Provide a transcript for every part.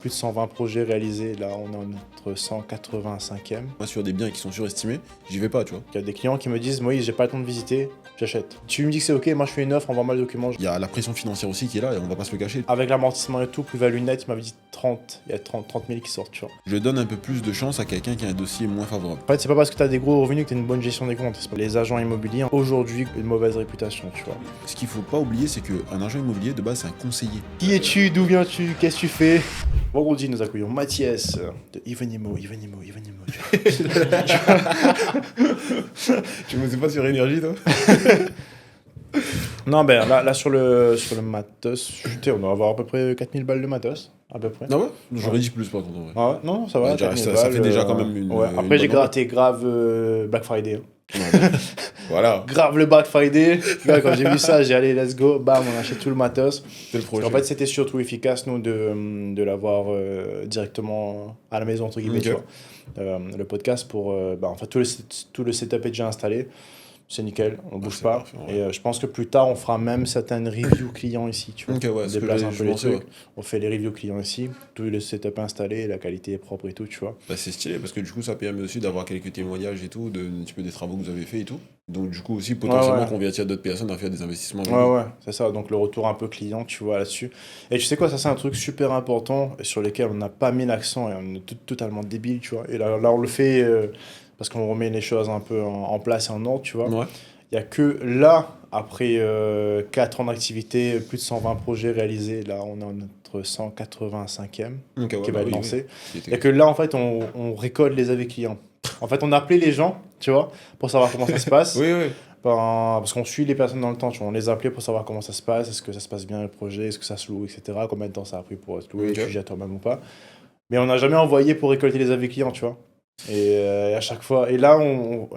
Plus de 120 projets réalisés, là on est en notre 185e. Moi, sur des biens qui sont surestimés, j'y vais pas, tu vois. Il y a des clients qui me disent Moïse, j'ai pas le temps de visiter, j'achète. Tu me dis que c'est ok, moi je fais une offre, envoie-moi le document. Il y a la pression financière aussi qui est là et on va pas se le cacher. Avec l'amortissement et tout, plus-value nette, il m'avait dit 30, il y a 30 000 qui sortent, tu vois. Je donne un peu plus de chance à quelqu'un qui a un dossier moins favorable. En fait, c'est pas parce que t'as des gros revenus que t'as une bonne gestion des comptes. C'est pas les agents immobiliers, aujourd'hui, une mauvaise réputation, tu vois. Ce qu'il faut pas oublier, c'est qu'un agent immobilier, de base, c'est un conseiller. Qui es-tu? D'où viens-tu? Qu'est-ce que tu fais? Vendredi, nous accueillons Mathias de Ivanimo. Tu me sais pas sur énergie, toi? Non, ben là sur le matos, on doit avoir à peu près 4000 balles de matos, à peu près. Ah ouais? J'aurais dit plus, par contre, en vrai. Ah ouais, non, ça va. Ouais, 4000 ça balles, fait déjà quand même une. Ouais. une Après, j'ai bonne gratté grave Black Friday. enveloppe. Voilà, Grave le Black Friday. Là, quand j'ai vu ça, j'ai allé, let's go, bam, on achète tout le matos. c'est le projet. En fait, c'était surtout efficace, nous, de l'avoir directement à la maison, entre guillemets, Ok. tu vois. Le podcast, pour. En fait, tout le setup est déjà installé. C'est nickel, on bouge c'est pas. parfait, ouais. Et je pense que plus tard, on fera même certaines reviews clients ici, tu vois. Ok, ouais, On ce que déplace un je peu les pensais, trucs. ouais. On fait les reviews clients ici. Tout le setup installé, la qualité est propre et tout, tu vois. Bah, c'est stylé parce que du coup, ça permet aussi d'avoir quelques témoignages et tout, un petit peu des travaux que vous avez fait et tout. Donc, du coup, aussi, potentiellement, Ouais. convertir d'autres personnes à faire des investissements. Ouais, c'est ça. Donc le retour un peu client, tu vois, là-dessus. Et tu sais quoi, ça c'est un truc super important et sur lequel on n'a pas mis l'accent et on est totalement débile, tu vois. Et là on le fait parce qu'on remet les choses un peu en place et en ordre, tu vois. Ouais. Il n'y a que là, après 4 ans d'activité, plus de 120 projets réalisés, là on est en notre 185e Ok, ouais, qui va être lancé. Oui. Il n'y a que là, en fait, on récolte les avis clients. En fait, on a appelé les gens, tu vois, pour savoir comment ça se passe. Oui, oui. Parce qu'on suit les personnes dans le temps, tu vois. On les a appelés pour savoir comment ça se passe, est-ce que ça se passe bien le projet, est-ce que ça se loue, etc. Combien de temps ça a pris pour se louer, Ok. tu gères toi-même ou pas. Mais on n'a jamais envoyé pour récolter les avis clients, tu vois. Et à chaque fois, et là,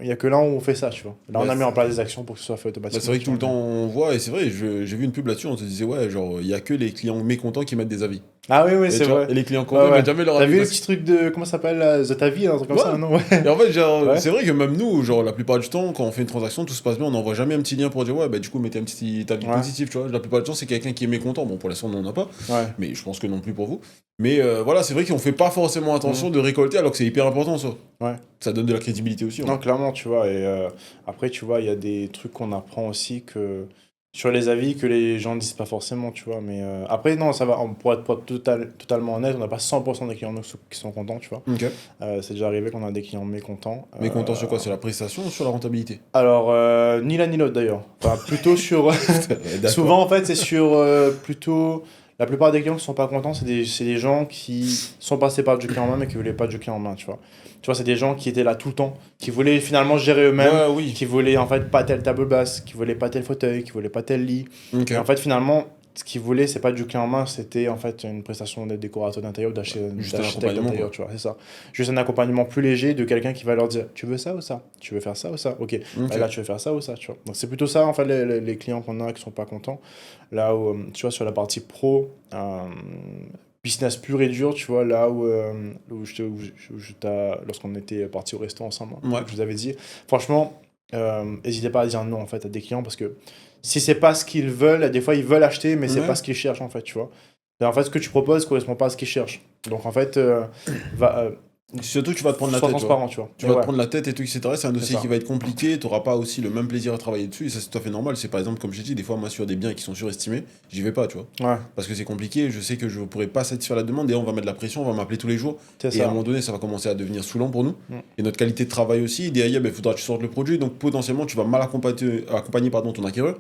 il n'y a que là où on fait ça, tu vois. Là, on a mis en place des actions pour que ce soit fait Bah, automatiquement. c'est vrai que tu tout le vois. temps on voit, et c'est vrai, j'ai vu une pub là-dessus, on te disait, ouais, genre, il y a que les clients mécontents qui mettent des avis. Ah oui, Et c'est tu vois, vrai. et les clients Ouais, contents, ils ouais. mettent jamais leur T'as avis. vu le parce- petit truc de, comment ça s'appelle, The Tavi, un truc comme Ouais. ça, non? Ouais. Et en fait, genre, Ouais. c'est vrai que même nous, genre, la plupart du temps, quand on fait une transaction, tout se passe bien, on n'envoie jamais un petit lien pour dire, ouais, bah, du coup, mettez un petit avis Ouais. positif, tu vois. La plupart du temps, c'est quelqu'un qui est mécontent. Bon, pour l'instant, on n'en a pas, Ouais. mais je pense que non plus pour vous. Mais voilà, c'est vrai qu'on fait pas forcément attention de récolter, alors que c'est hyper important, ça. Ouais. Ça donne de la crédibilité aussi. Non, clairement, tu vois. Et après, tu vois, il y a des trucs qu'on apprend aussi que sur les avis que les gens ne disent pas forcément, tu vois. Mais après, non, ça va. Pour être totalement honnête, on n'a pas 100% des clients qui sont contents, tu vois. Ok. C'est déjà arrivé qu'on a des clients mécontents. Mécontent sur quoi? Sur la prestation ou sur la rentabilité? Alors, ni l'un ni l'autre d'ailleurs. Enfin, plutôt sur. D'accord. Souvent, en fait, c'est sur plutôt. La plupart des clients qui sont pas contents, c'est des gens qui sont passés par du clé en main mais qui voulaient pas du clé en main, tu vois. Tu vois, c'est des gens qui étaient là tout le temps, qui voulaient finalement gérer eux-mêmes, Ouais, oui. qui voulaient en fait pas telle table basse, qui voulaient pas tel fauteuil, qui voulaient pas tel lit. Ok. Et en fait, finalement, ce qu'ils voulaient, c'est pas du clé en main, c'était en fait une prestation d'être décorateur d'intérieur, Juste un d'architecte accompagnement, d'intérieur, tu vois, c'est ça. Juste un accompagnement plus léger de quelqu'un qui va leur dire, tu veux ça ou ça? Tu veux faire ça ou ça? Ok. Ok. Là, tu veux faire ça ou ça, tu vois. Donc, c'est plutôt ça, en fait, les clients qu'on a qui sont pas contents. Là où, tu vois, sur la partie pro, business pur et dur, tu vois, là où lorsqu'on était parti au resto ensemble, hein, Ouais. je vous avais dit, franchement, n'hésitez pas à dire non, en fait, à des clients, parce que si c'est pas ce qu'ils veulent, des fois, ils veulent acheter, mais c'est Ouais. pas ce qu'ils cherchent, en fait, tu vois. Et en fait, ce que tu proposes correspond pas à ce qu'ils cherchent. Donc, en fait, Surtout, tu vas te prendre la sois tête. Tu vois. transparent, tu vois. Tu Et vas ouais. te prendre la tête et tout, etc. C'est un dossier ça. qui va être compliqué, tu n'auras pas aussi le même plaisir à travailler dessus, et ça c'est tout à fait normal. C'est par exemple, comme j'ai dit, des fois, moi sur des biens qui sont surestimés, j'y vais pas, tu vois. Ouais, Parce que c'est compliqué, je sais que je ne pourrai pas satisfaire la demande, et on va mettre de la pression, on va m'appeler tous les jours, c'est et à un ça. moment donné, ça va commencer à devenir saoulant pour nous. Mm. Et notre qualité de travail aussi, derrière, il faudra que tu sortes le produit, donc potentiellement, tu vas mal accompagner ton acquéreur.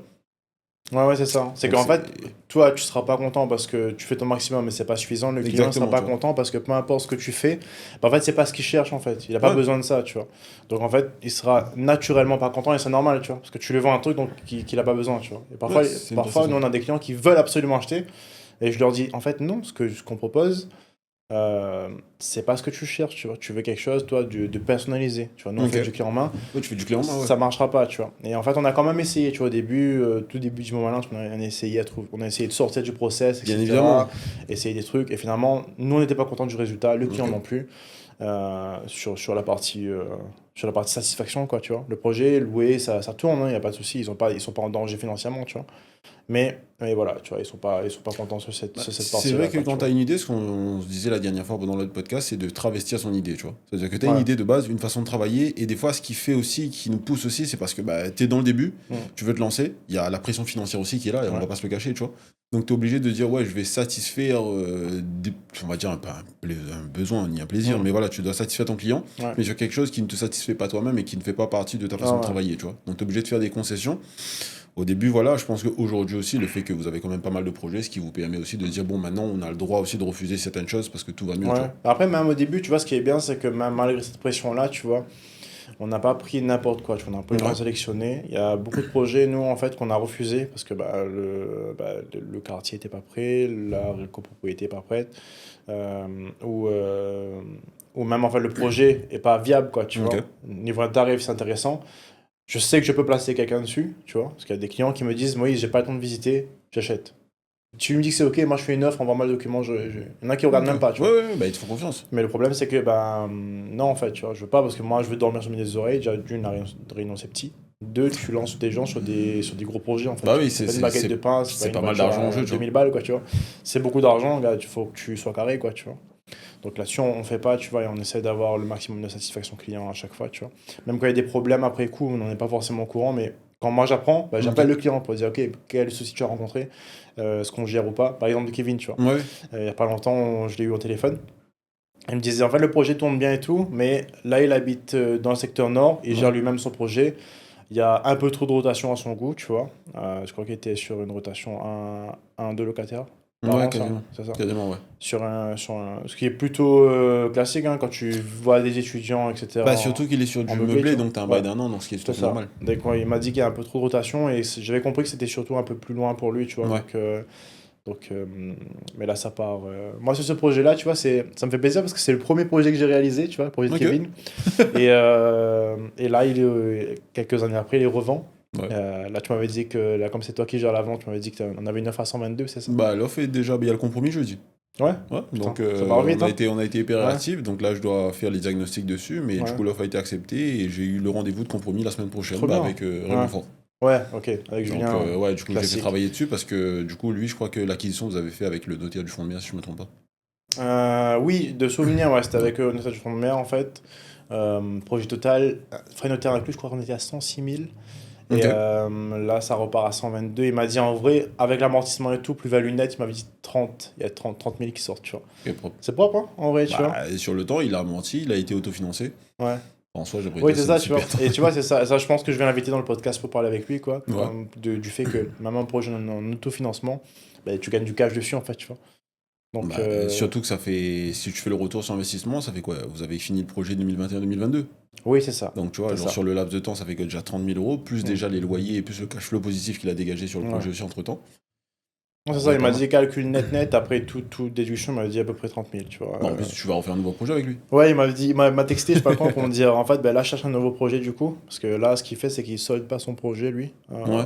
Ouais, c'est ça. C'est Donc, qu'en fait, toi, tu seras pas content parce que tu fais ton maximum, mais c'est pas suffisant. Le client Exactement, sera pas tu vois. content parce que peu importe ce que tu fais, en fait, c'est pas ce qu'il cherche, en fait. Il a pas Ouais. besoin de ça, tu vois. Donc, en fait, il sera naturellement pas content et c'est normal, tu vois. Parce que tu lui vends un truc donc qu'il a pas besoin, tu vois. Et parfois, Ouais, c'est une parfois nous, prestation. on a des clients qui veulent absolument acheter et je leur dis, en fait, non, ce qu'on propose, c'est pas ce que tu cherches, tu vois. Tu veux quelque chose, toi, de personnalisé, tu vois. Nous, on Ok. fait du clé en main. Ouais, tu fais du clé en main, ouais. Ça marchera pas, tu vois. Et en fait, on a quand même essayé, tu vois, au début, tout début du moment là, on a essayé on a essayé de sortir du process, etc. Bien évidemment. Essayer des trucs. Et finalement, nous, on n'était pas contents du résultat, le client Ok. non plus, sur la partie sur la partie satisfaction, quoi, tu vois. Le projet, loué, ça tourne, il n'y a pas de souci, ils sont pas en danger financièrement, tu vois. Mais voilà, tu vois, ils sont pas contents sur cette C'est partie-là, vrai que quoi, tu quand tu as vois. une idée, ce qu'on se disait la dernière fois pendant l'autre podcast, c'est de travestir son idée, tu vois. C'est-à-dire que tu as une Ouais. idée de base, une façon de travailler, et des fois, ce qui fait aussi, qui nous pousse aussi, c'est parce que bah, tu es dans le début, Mm. tu veux te lancer, il y a la pression financière aussi qui est là, et on Ouais. va pas se le cacher, tu vois. Donc tu es obligé de dire, ouais, je vais satisfaire, on va dire, pas un besoin ni un plaisir, Mm. mais voilà, tu dois satisfaire ton client, Ouais. mais sur quelque chose qui ne te satisfait pas toi-même et qui ne fait pas partie de ta façon Ah de ouais. travailler, tu vois. Donc tu es obligé de faire des concessions. Au début, voilà, je pense qu'aujourd'hui aussi, le fait que vous avez quand même pas mal de projets, ce qui vous permet aussi de dire, bon, maintenant, on a le droit aussi de refuser certaines choses parce que tout va mieux, tu Ouais. vois. Après, même au début, tu vois, ce qui est bien, c'est que même malgré cette pression-là, tu vois, on n'a pas pris n'importe quoi, tu vois, on a pris le temps Ouais. de sélectionner. Il y a beaucoup de projets, nous, en fait, qu'on a refusés parce que le quartier n'était pas prêt, la copropriété n'est pas prête, euh, ou, euh, ou même, en fait, le projet n'est pas viable, quoi, tu Ok. vois. Niveau tarif, c'est intéressant. Je sais que je peux placer quelqu'un dessus, tu vois, parce qu'il y a des clients qui me disent, Moïse, j'ai pas le temps de visiter, j'achète. Tu me dis que c'est ok, moi je fais une offre, envoie-moi le document, il y en a qui regardent Ok. même pas, tu Ouais, vois. ouais, bah, ils te font confiance. Mais le problème, c'est que, non, en fait, tu vois, je veux pas parce que moi, je veux dormir sur mes oreilles. Déjà, d'une, la réunion, c'est petit. Deux, tu lances des gens sur des gros projets, en fait. Bah Tu vois. oui, C'est pas une baguette de pain, c'est pas c'est une pas mal voiture d'argent en à jeu, tu vois. 2000 balles, quoi, tu vois. C'est beaucoup d'argent, gars, il faut que tu sois carré, quoi, tu vois. Donc là-dessus, on fait pas, tu vois, et on essaie d'avoir le maximum de satisfaction client à chaque fois, tu vois. Même quand il y a des problèmes après coup, on n'en est pas forcément au courant, mais quand moi j'apprends, bah, j'appelle Ok. le client pour dire, ok, quel souci tu as rencontré, ce qu'on gère ou pas. Par exemple, de Kevin, tu vois. Ouais. Il y a pas longtemps, je l'ai eu au téléphone. Il me disait, en fait, le projet tourne bien et tout, mais là, il habite dans le secteur nord, il gère Ouais. lui-même son projet. Il y a un peu trop de rotation à son goût, tu vois. Je crois qu'il était sur une rotation 2 locataires par Ouais, an, ça, quasiment. c'est ça. Quasiment, ouais. Ce qui est plutôt classique, hein, quand tu vois des étudiants, Bah, etc., surtout qu'il est sur en du meublé, tu meublé, vois. donc t'as un bail Ouais, d'un an, donc ce qui est tout c'est à fait ça. normal. Dès qu'il il m'a dit qu'il y a un peu trop de rotation, et j'avais compris que c'était surtout un peu plus loin pour lui, tu vois. Ouais. Donc, mais là, ça part. Moi, sur ce projet-là, tu vois, ça me fait plaisir parce que c'est le premier projet que j'ai réalisé, tu vois, le projet de Ok. Kevin. Et là, quelques années après, il les revend. Ouais. Là, tu m'avais dit que, là, comme c'est toi qui gères la vente, tu m'avais dit que on avait une offre à 122, c'est ça? Bah, l'offre est déjà, il y a le compromis jeudi. Ouais, Ouais, putain, donc ça part vite, hein? on a été hyper Ouais, réactifs, donc là je dois faire les diagnostics dessus, mais du ouais, coup l'offre a été acceptée et j'ai eu le rendez-vous de compromis la semaine prochaine trop bah, bien. avec Ouais, Raymond Fort. ouais, ok, avec Donc Julien, ouais, du coup j'ai fait classique. travailler dessus parce que du coup lui je crois que l'acquisition vous avez fait avec le notaire du fonds de biens si je me trompe pas. Oui, de souvenir, ouais, c'était Ouais. avec notre du front de mer, en fait. Projet total, frais notaires inclus, je crois qu'on était à 106 000. Et Ok. là, ça repart à 122. Il m'a dit en vrai, avec l'amortissement et tout, plus-value nette, il m'avait dit 30. Il y a 30 000 qui sortent, tu vois. Ok, propre. C'est propre, hein, en vrai, tu vois. Bah, et sur le temps il a menti, il a été autofinancé. Ouais. En soi j'aimerais Oui, dire c'est c'est une ça, tu vois. super. Et tu vois, c'est ça. Ça, je pense que je vais l'inviter dans le podcast pour parler avec lui, quoi. Ouais. Du fait que même un projet en autofinancement, bah, tu gagnes du cash dessus, en fait, tu vois. Donc, Bah, surtout que ça fait, si tu fais le retour sur investissement, ça fait quoi? Vous avez fini le projet 2021-2022. oui, c'est ça. Donc tu vois, C'est genre ça. sur le laps de temps, ça fait que déjà 30 000 euros, plus Mm. déjà les loyers et plus le cash flow positif qu'il a dégagé sur le Ouais. projet aussi entre temps. Non, En c'est ça, vrai, il pas m'a mal. dit calcul net, après tout déduction, il m'a dit à peu près 30 000, tu vois. Bon, en plus, tu vas refaire un nouveau projet avec lui. Ouais, il m'avait dit, il m'a texté, je sais pas quand, pour me dire, en fait, ben là, je cherche un nouveau projet du coup. Parce que là, ce qu'il fait, c'est qu'il solde pas son projet, lui. Ouais.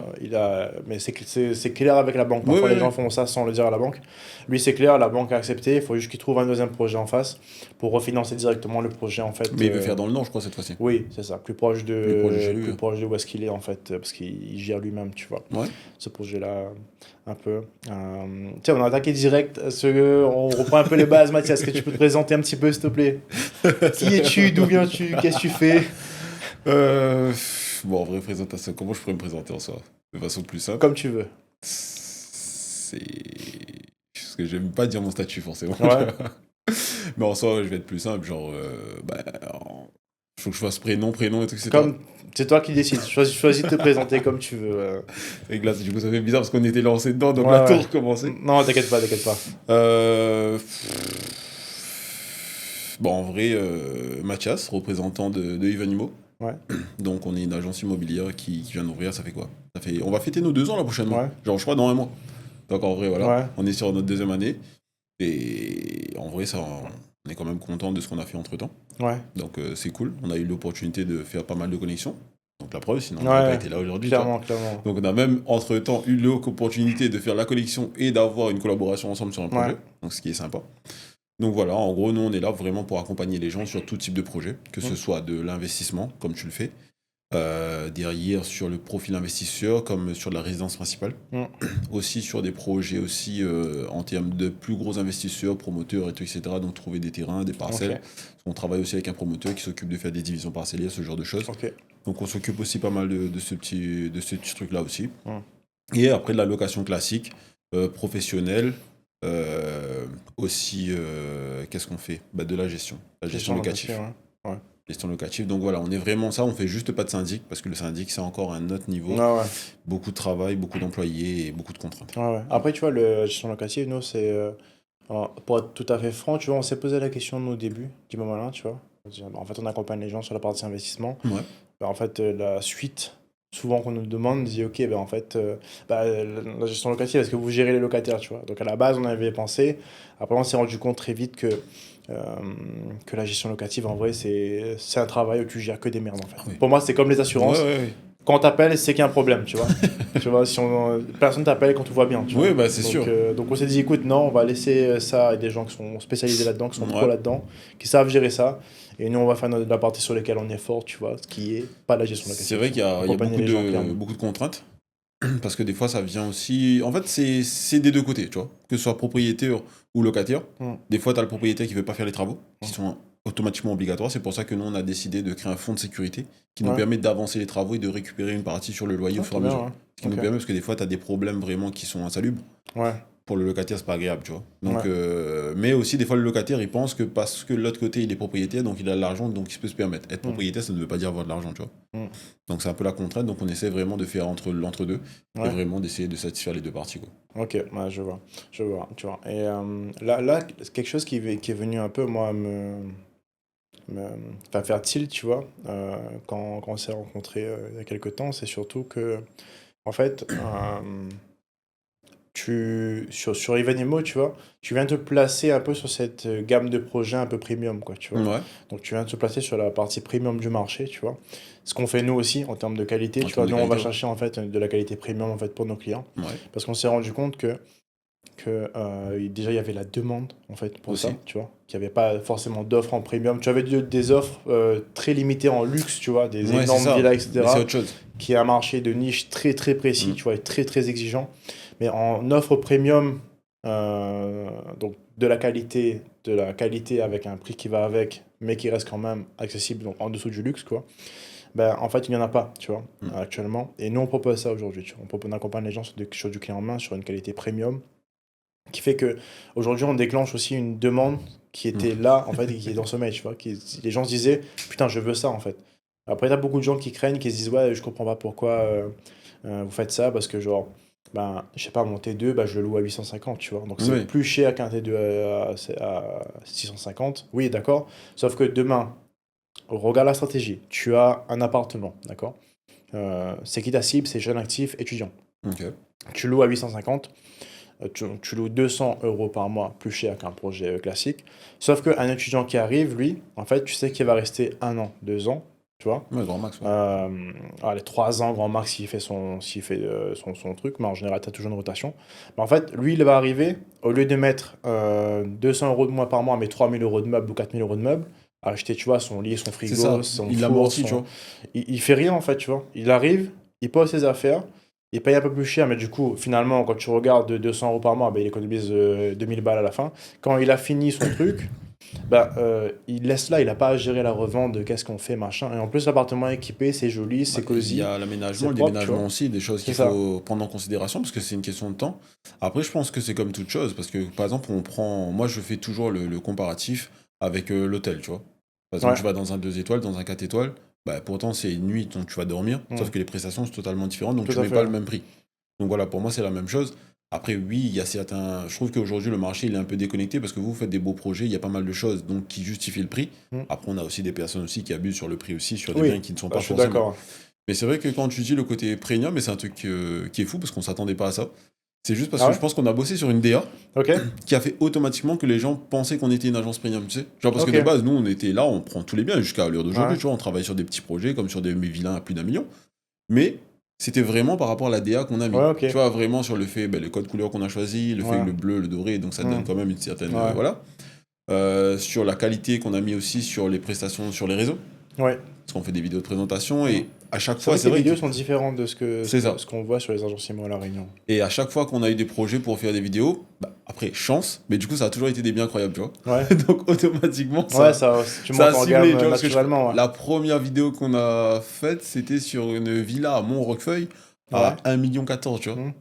Mais c'est clair avec la banque. Ouais, Parfois, ouais, les gens ouais. font ça sans le dire à la banque. Lui, c'est clair, la banque a accepté. Il faut juste qu'il trouve un deuxième projet en face pour refinancer directement le projet, en fait. Mais il veut faire dans le Nord, je crois, cette fois-ci. Oui, c'est ça. Plus proche de chez lui. Plus proche de où est-ce qu'il est, en fait. Parce qu'il gère lui-même, tu vois. Ouais. Ce projet-là, un peu. Tiens, on a attaqué direct. On reprend un peu les bases, Mathias. Est-ce que tu peux te présenter un petit peu, s'il te plaît? Qui es-tu? D'où viens-tu? Qu'est-ce que tu fais? Bon, en vrai, présentation, comment je pourrais me présenter en soi? De façon plus simple. Comme tu veux. C'est. Parce que j'aime pas dire mon statut forcément. Ouais. Mais en soi, je vais être plus simple. Genre, bah, faut que je fasse prénom, prénom et tout, etc. Comme c'est toi qui décides. Choisis de te présenter comme tu veux. Et là, du coup, ça fait bizarre parce qu'on était lancé dedans, donc Ouais, là, tout ouais. recommencer. Non, t'inquiète pas, t'inquiète pas. Euh... Bon, en vrai, Mathias, représentant de Ivanimo. Ouais. Donc, on est une agence immobilière qui vient d'ouvrir. Ça fait quoi? On va fêter nos 2 ans là prochainement. Ouais. Genre, je crois, dans un mois. Donc, en vrai, voilà. Ouais. On est sur notre deuxième année. Et en vrai, ça, on est quand même content de ce qu'on a fait entre temps. Ouais. Donc, c'est cool. On a eu l'opportunité de faire pas mal de connexions. Donc, la preuve, sinon, on n'aurait Ouais. pas été là aujourd'hui. Tu vois. Clairement. Donc, on a même entre temps eu l'opportunité de faire la collection et d'avoir une collaboration ensemble sur un projet. Ouais. Donc, ce qui est sympa. Donc voilà, en gros, nous, on est là vraiment pour accompagner les gens sur tout type de projet, que ce Mm. soit de l'investissement, comme tu le fais, derrière sur le profil investisseur, comme sur de la résidence principale, Mm. aussi sur des projets aussi en termes de plus gros investisseurs, promoteurs et tout, etc. Donc trouver des terrains, des parcelles. Ok, On travaille aussi avec un promoteur qui s'occupe de faire des divisions parcellaires, ce genre de choses. ok. Donc on s'occupe aussi pas mal de ce petit truc-là aussi. Mm. Et après de la location classique, professionnelle, euh, aussi, qu'est-ce qu'on fait? Bah, de la gestion Gestion locative, locative. ouais. Gestion locative. Donc voilà, on est vraiment ça, on fait juste pas de syndic, parce que le syndic, c'est encore un autre niveau. Ouais, ouais. Beaucoup de travail, beaucoup d'employés et beaucoup de contraintes. Ouais, ouais. Après, tu vois, la gestion locative, nous, c'est. Alors, pour être tout à fait franc, tu vois, on s'est posé la question nous, au début, du moment là, tu vois. En fait, on accompagne les gens sur la partie investissement. Ouais, En fait, la suite, souvent qu'on nous demande, dit ok, ben en fait, la gestion locative, est-ce que vous gérez les locataires, tu vois? Donc à la base, on avait pensé. Après, on s'est rendu compte très vite euh, que la gestion locative, en vrai, c'est un travail où tu gères que des merdes, en fait. ah oui. Pour moi, c'est comme les Ouais, assurances. ouais, ouais. Quand on t'appelle, c'est qu'il y a un problème, tu vois. Tu vois, si personne t'appelle quand tout va bien, tu vois. Oui, bah c'est sûr. Donc on s'est dit, écoute, non, on va laisser ça à des gens qui sont spécialisés là-dedans, qui sont pros Ouais. là-dedans, qui savent gérer ça. Et nous, on va faire la partie sur laquelle on est fort, tu vois, ce qui est pas la gestion C'est locative, vrai tu qu'il y vois. a, il y a Accompagner les gens, clairement. beaucoup de contraintes. Parce que des fois, ça vient aussi. En fait, c'est des deux côtés, tu vois. Que ce soit propriétaire ou locataire. Mm. Des fois, tu as le propriétaire qui veut pas faire les travaux, qui Mm. sont automatiquement obligatoires. C'est pour ça que nous, on a décidé de créer un fonds de sécurité qui nous Ouais. permet d'avancer les travaux et de récupérer une partie sur le loyer au Ah, fur et trop à bien, mesure. ouais. Ce qui nous Ok. permet, parce que des fois, tu as des problèmes vraiment qui sont insalubres. Ouais. Pour le locataire, c'est pas agréable, tu vois. Donc, Ouais. mais aussi, des fois, le locataire, il pense que parce que de l'autre côté, il est propriétaire, donc il a de l'argent, donc il peut se permettre. Être Mm. propriétaire, ça ne veut pas dire avoir de l'argent, tu vois. Mm. Donc, c'est un peu la contrainte, donc on essaie vraiment de faire l'entre-deux et Ouais. vraiment d'essayer de satisfaire les deux parties, quoi. Ok, ouais, je vois. Je vois, tu vois. Et là, quelque chose qui est venu un peu, moi, me enfin, faire tilt, tu vois, quand on s'est rencontrés il y a quelques temps, c'est surtout que, en fait, sur Ivanimo, tu vois, tu viens te placer un peu sur cette gamme de projets un peu premium, quoi, tu vois. Ouais, Donc, tu viens te placer sur la partie premium du marché, tu vois. Ce qu'on fait nous aussi en termes de qualité, en tu vois. termes de Nous, on va qualité, ouais. chercher, en fait, de la qualité premium, en fait, pour nos clients. Ouais, Parce qu'on s'est rendu compte déjà il y avait la demande en fait pour ça, aussi. tu vois, qu'il n'y avait pas forcément d'offres en premium. Tu avais des offres très limitées en luxe, tu vois, des Ouais, c'est énormes ça. villas, Mais c'est etc., autre chose. qui est un marché de niche très très précis, Mm. tu vois, et très très exigeant. Mais en offre premium, donc de la qualité avec un prix qui va avec, mais qui reste quand même accessible, donc en dessous du luxe, quoi. Ben, en fait, il n'y en a pas, tu vois, Mm. actuellement. Et nous, on propose ça aujourd'hui, tu vois. On accompagne les gens sur du clé en main, sur une qualité premium qui fait que aujourd'hui on déclenche aussi une demande qui Mm. était là en fait et qui est dans le sommeil, tu vois, les gens se disaient putain je veux ça en fait. Après t'as beaucoup de gens qui craignent, qui se disent ouais je comprends pas pourquoi vous faites ça parce que genre ben je sais pas mon T2 bah, je le loue à 850 tu vois donc c'est Oui, plus cher qu'un T2 à 650 oui d'accord sauf que demain regarde la stratégie tu as un appartement d'accord. C'est qui ta cible, c'est jeune actif étudiant, ok. tu loues à 850. Tu loues 200 euros par mois plus cher qu'un projet classique. Sauf qu'un étudiant qui arrive, lui, en fait, tu sais qu'il va rester 1 an, 2 ans, tu vois. Ouais, grand max, ouais. Allez, 3 ans, grand max, s'il fait son truc, mais en général, tu as toujours une rotation. Mais en fait, lui, il va arriver, au lieu de mettre 200 euros de moins par mois, mais 3 000 euros de meubles ou 4 000 euros de meubles, à acheter, tu vois, son lit, son C'est frigo, ça. son Il four, l'amortit, tu vois. il fait rien, en fait, tu vois. Il arrive, il pose ses affaires, il paye un peu plus cher, mais du coup, finalement, quand tu regardes de 200 euros par mois, ben, il économise 2000 balles à la fin. Quand il a fini son truc, bah, il laisse là, il n'a pas à gérer la revente de qu'est-ce qu'on fait, machin. Et en plus, l'appartement est équipé, c'est joli, Bah, c'est il y cosy, a l'aménagement, c'est le propre, tu vois. déménagement aussi, des choses C'est qu'il ça. faut prendre en considération parce que c'est une question de temps. Après, je pense que c'est comme toute chose parce que, par exemple, moi, je fais toujours le comparatif avec l'hôtel, tu vois. Par exemple, Ouais. tu vas dans un 2 étoiles, dans un 4 étoiles, bah, pourtant, c'est une nuit, donc tu vas dormir, sauf Hmm. que les prestations sont totalement différentes, donc Tout tu à mets pas fait. le même prix. Donc voilà, pour moi, c'est la même chose. Après, oui, il y a certains. Je trouve qu'aujourd'hui, le marché, il est un peu déconnecté parce que vous faites des beaux projets, il y a pas mal de choses donc, qui justifient le prix. Hmm. Après, on a aussi des personnes aussi qui abusent sur le prix aussi, sur des biens Oui, qui ne sont bah, pas je suis forcément. d'accord. Mais c'est vrai que quand tu dis le côté premium, mais c'est un truc qui est fou parce qu'on s'attendait pas à ça. C'est juste parce Ah que ouais? je pense qu'on a bossé sur une DA Ok, qui a fait automatiquement que les gens pensaient qu'on était une agence premium, tu sais. Genre parce que ok. de base, nous, on était là, on prend tous les biens jusqu'à l'heure d'aujourd'hui, Ouais, tu vois, on travaille sur des petits projets comme sur des vilains à plus d'1 million. Mais c'était vraiment par rapport à la DA qu'on a mis. ouais, ok. Tu vois, vraiment sur le fait, ben, le code couleur qu'on a choisi, le fait que Ouais, le bleu, le doré, donc ça hmm. donne quand même une certaine. Ouais, Voilà. sur la qualité qu'on a mis aussi sur les prestations sur les réseaux. Ouais. Parce qu'on fait des vidéos de présentation et à chaque C'est fois, vrai que c'est les vrai vidéos que sont différentes de c'est ça. ce qu'on voit sur les agences IMO à La Réunion. Et à chaque fois qu'on a eu des projets pour faire des vidéos, bah, après, chance, mais du coup, ça a toujours été des biens incroyables, tu vois. Ouais. Donc, automatiquement, Ouais, ça tu montes a en ciblé, gamme tu vois, parce que naturellement. Ouais. la première vidéo qu'on a faite, c'était sur une villa à Mont-Roquefeuille Ouais. à 1,14 million, tu vois. Hmm.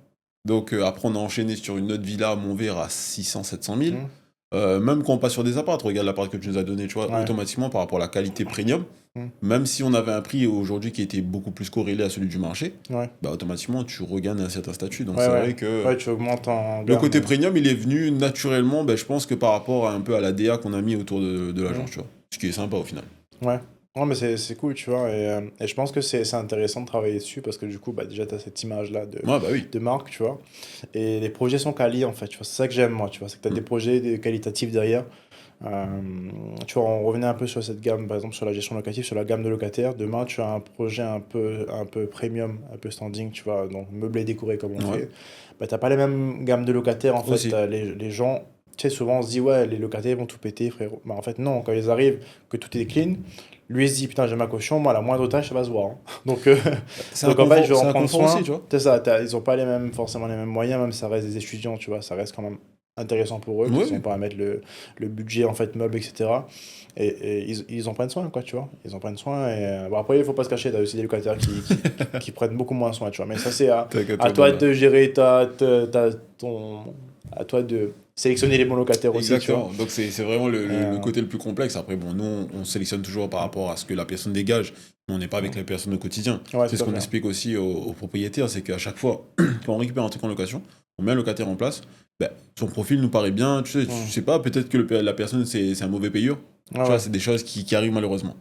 Donc, après, on a enchaîné sur une autre villa à Montvert à 600-700 000. Hmm. Même quand on passe sur des apparts, regarde l'appart que tu nous as donné, tu vois, Ouais. automatiquement, par rapport à la qualité premium, Hmm. même si on avait un prix aujourd'hui qui était beaucoup plus corrélé à celui du marché, Ouais. bah, automatiquement, tu regagnes un certain statut. Donc, Ouais, c'est ouais. vrai que Ouais, tu augmentes en le gamme. côté premium, il est venu naturellement, ben, je pense que par rapport un peu à la DA qu'on a mis autour de Hmm. l'agence, tu vois. Ce qui est sympa au final. Ouais. Ouais, mais c'est cool, tu vois. Et je pense que c'est intéressant de travailler dessus parce que du coup, bah, déjà, tu as cette image-là Ouais, bah oui. de marque, tu vois. Et les projets sont quali, en fait, tu vois. C'est ça que j'aime, moi, tu vois. C'est que tu as Mm. des projets qualitatifs derrière. Euh, Tu vois, on revenait un peu sur cette gamme, par exemple, sur la gestion locative, sur la gamme de locataires. Demain, tu as un projet un peu premium, un peu standing, tu vois, donc meublé, décoré comme on Ouais, fait. Bah, t'as pas les mêmes gammes de locataires, en fait. aussi. Les gens, tu sais, souvent, on se dit, ouais, les locataires ils vont tout péter, frérot. Bah, en fait, non, quand ils arrivent, que tout est clean, lui, il se dit, putain, j'ai ma caution, moi, la moindre tâche, ça va se voir. Hein. Donc, donc, en fait, je vais C'est en un prendre confort aussi, soin. tu vois. C'est ça, ils ont pas forcément les mêmes moyens, même si ça reste des étudiants, tu vois, ça reste quand même intéressant pour eux, parce qu'ils Oui, n'ont pas à mettre le budget en fait meuble, etc. Et ils en prennent soin, quoi, tu vois. Ils en prennent soin. Et bon, après, il faut pas se cacher, tu as aussi des locataires qui prennent beaucoup moins soin, tu vois. Mais ça, c'est t'inquiète à pas toi là. de gérer à toi de sélectionner les bons locataires aussi, tu vois. Exactement. Donc c'est vraiment le Euh, côté le plus complexe. Après, bon, nous, on sélectionne toujours par rapport à ce que la personne dégage. Mais on n'est pas avec mm. la personne au quotidien. Ouais, C'est tout ce à qu'on fait. explique aussi aux propriétaires, c'est qu'à chaque fois, quand on récupère un truc en location, on met un locataire en place, ben, son profil nous paraît bien. Tu Mm. sais pas, peut-être que la personne, c'est un mauvais payeur. Ouais, Tu vois, ouais. c'est des choses qui arrivent malheureusement.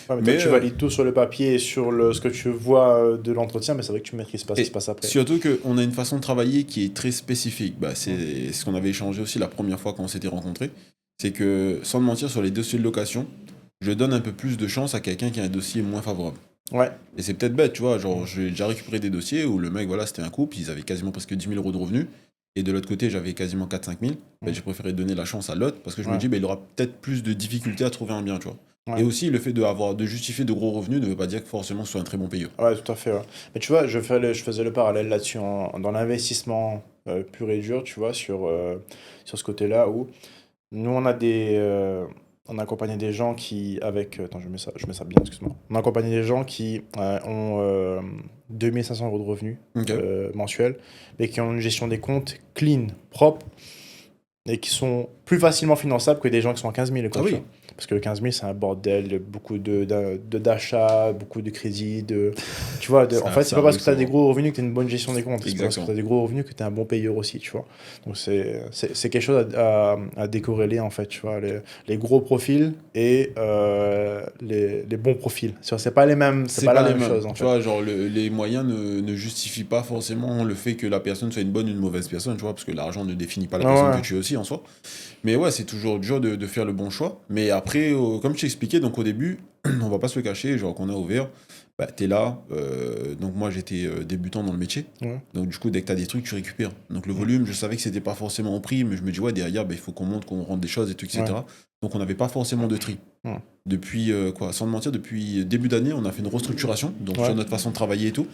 Ouais, mais toi, Mais tu valides tout sur le papier et sur ce que tu vois de l'entretien, mais c'est vrai que tu maîtrises pas ce qui se et passe après. surtout qu'on a une façon de travailler qui est très spécifique. Bah, Mm. c'est ce qu'on avait échangé aussi la première fois quand on s'était rencontrés. C'est que, sans te mentir, sur les dossiers de location, je donne un peu plus de chance à quelqu'un qui a un dossier moins favorable. Ouais. Et c'est peut-être bête, tu vois. Genre, Mm. j'ai déjà récupéré des dossiers où le mec, voilà, c'était un couple, ils avaient quasiment presque 10 000 euros de revenus. Et de l'autre côté, j'avais quasiment 4-5 000. Ben, Mm. j'ai préféré donner la chance à l'autre parce que je me Ouais. dis, ben, il aura peut-être plus de difficultés à trouver un bien, tu vois. Et Ouais. aussi, le fait de justifier de gros revenus ne veut pas dire que forcément ce soit un très bon payeur. Ouais, tout à fait. Ouais. Mais tu vois, je faisais le parallèle là-dessus dans l'investissement pur et dur, tu vois, sur ce côté-là où nous, on a accompagné des gens qui, attends, je mets ça bien, excuse-moi. On a accompagné des gens qui ont 2500 euros de revenus Ok. mensuels, mais qui ont une gestion des comptes clean, propre, et qui sont plus facilement finançables que des gens qui sont à 15 000, Ah quoi, tu oui, vois. Parce que le 15 000, c'est un bordel, beaucoup d'achats, beaucoup de crédits, tu vois, en fait, c'est ça pas parce arrive que tu as des souvent. gros revenus que tu as une bonne gestion des comptes, c'est pas parce que tu as Exactement. des gros revenus que tu es un bon payeur aussi, tu vois. Donc c'est quelque chose à décorréler, en fait, tu vois, les gros profils et les bons profils. C'est pas c'est C'est pas pas la les même mêmes. chose, en Tu fait. vois, genre, les moyens ne justifient pas forcément le fait que la personne soit une bonne ou une mauvaise personne, tu vois, parce que l'argent ne définit pas la personne que Ouais, tu es aussi en soi. Mais ouais, c'est toujours dur de faire le bon choix. Mais après, comme je t'expliquais, donc au début, on va pas se le cacher, genre qu'on a ouvert, bah, t'es là. Donc moi, j'étais débutant dans le métier. ouais, Donc du coup, dès que t'as des trucs, tu récupères. Donc le ouais, volume, je savais que c'était pas forcément au prix, mais je me dis, ouais, derrière, bah, il faut qu'on monte, qu'on rende des choses et tout, ouais, etc. Donc on n'avait pas forcément de tri. ouais, Depuis, quoi, sans te mentir, depuis début d'année, on a fait une restructuration, donc sur ouais, notre façon de travailler et tout.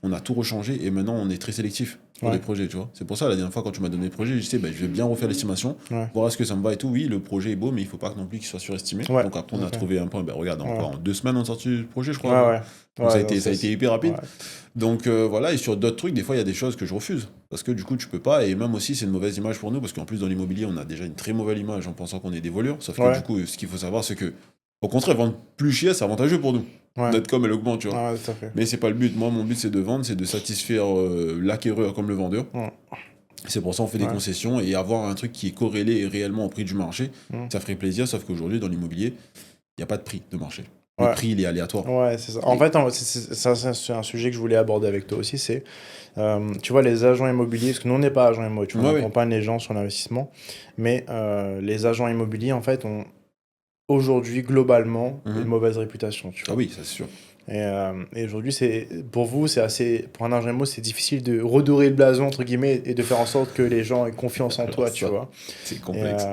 On a tout rechangé et maintenant on est très sélectif pour les ouais, projets, tu vois. C'est pour ça, la dernière fois, quand tu m'as donné le projet, je disais, bah, je vais bien refaire l'estimation, ouais, voir est-ce que ça me va et tout. Oui, le projet est beau, mais il faut pas non plus qu'il soit surestimé. ouais, Donc après, tout on à a fait. trouvé un point, bah, regarde, Ouais, en 2 semaines, on a sorti le projet, je ouais, crois. ouais, Donc ouais, non, ça a été hyper ouais, rapide. Donc voilà, et sur d'autres trucs, des fois, il y a des choses que je refuse. Parce que du coup, tu peux pas, et même aussi, c'est une mauvaise image pour nous, parce qu'en plus, dans l'immobilier, on a déjà une très mauvaise image en pensant qu'on est des voleurs. Sauf que du ouais, coup, ce qu'il faut savoir, c'est que, au contraire, vendre plus cher, c'est avantageux pour nous. ouais, Notre com, elle augmente, tu vois. ouais, tout à fait. Mais c'est pas le but. Moi, mon but, c'est de vendre, c'est de satisfaire l'acquéreur comme le vendeur. Ouais, C'est pour ça qu'on fait des ouais, concessions et avoir un truc qui est corrélé réellement au prix du marché, mm, ça ferait plaisir. Sauf qu'aujourd'hui, dans l'immobilier, il n'y a pas de prix de marché. Le ouais. prix, il est aléatoire. Ouais, c'est ça. En Et fait, ça, c'est un sujet que je voulais aborder avec toi aussi. Tu vois, les agents immobiliers, parce que nous, on n'est pas agents immobiliers, tu vois, ouais, on ouais. accompagne les gens sur l'investissement, mais les agents immobiliers, en fait, ont aujourd'hui, globalement, une Mhm. mauvaise réputation, tu Ah vois. oui, ça c'est sûr. Et aujourd'hui, pour vous, pour un agent immo, c'est difficile de redorer le blason, entre guillemets, et de faire en sorte que les gens aient confiance en Alors toi, tu ça, vois. c'est Et, complexe.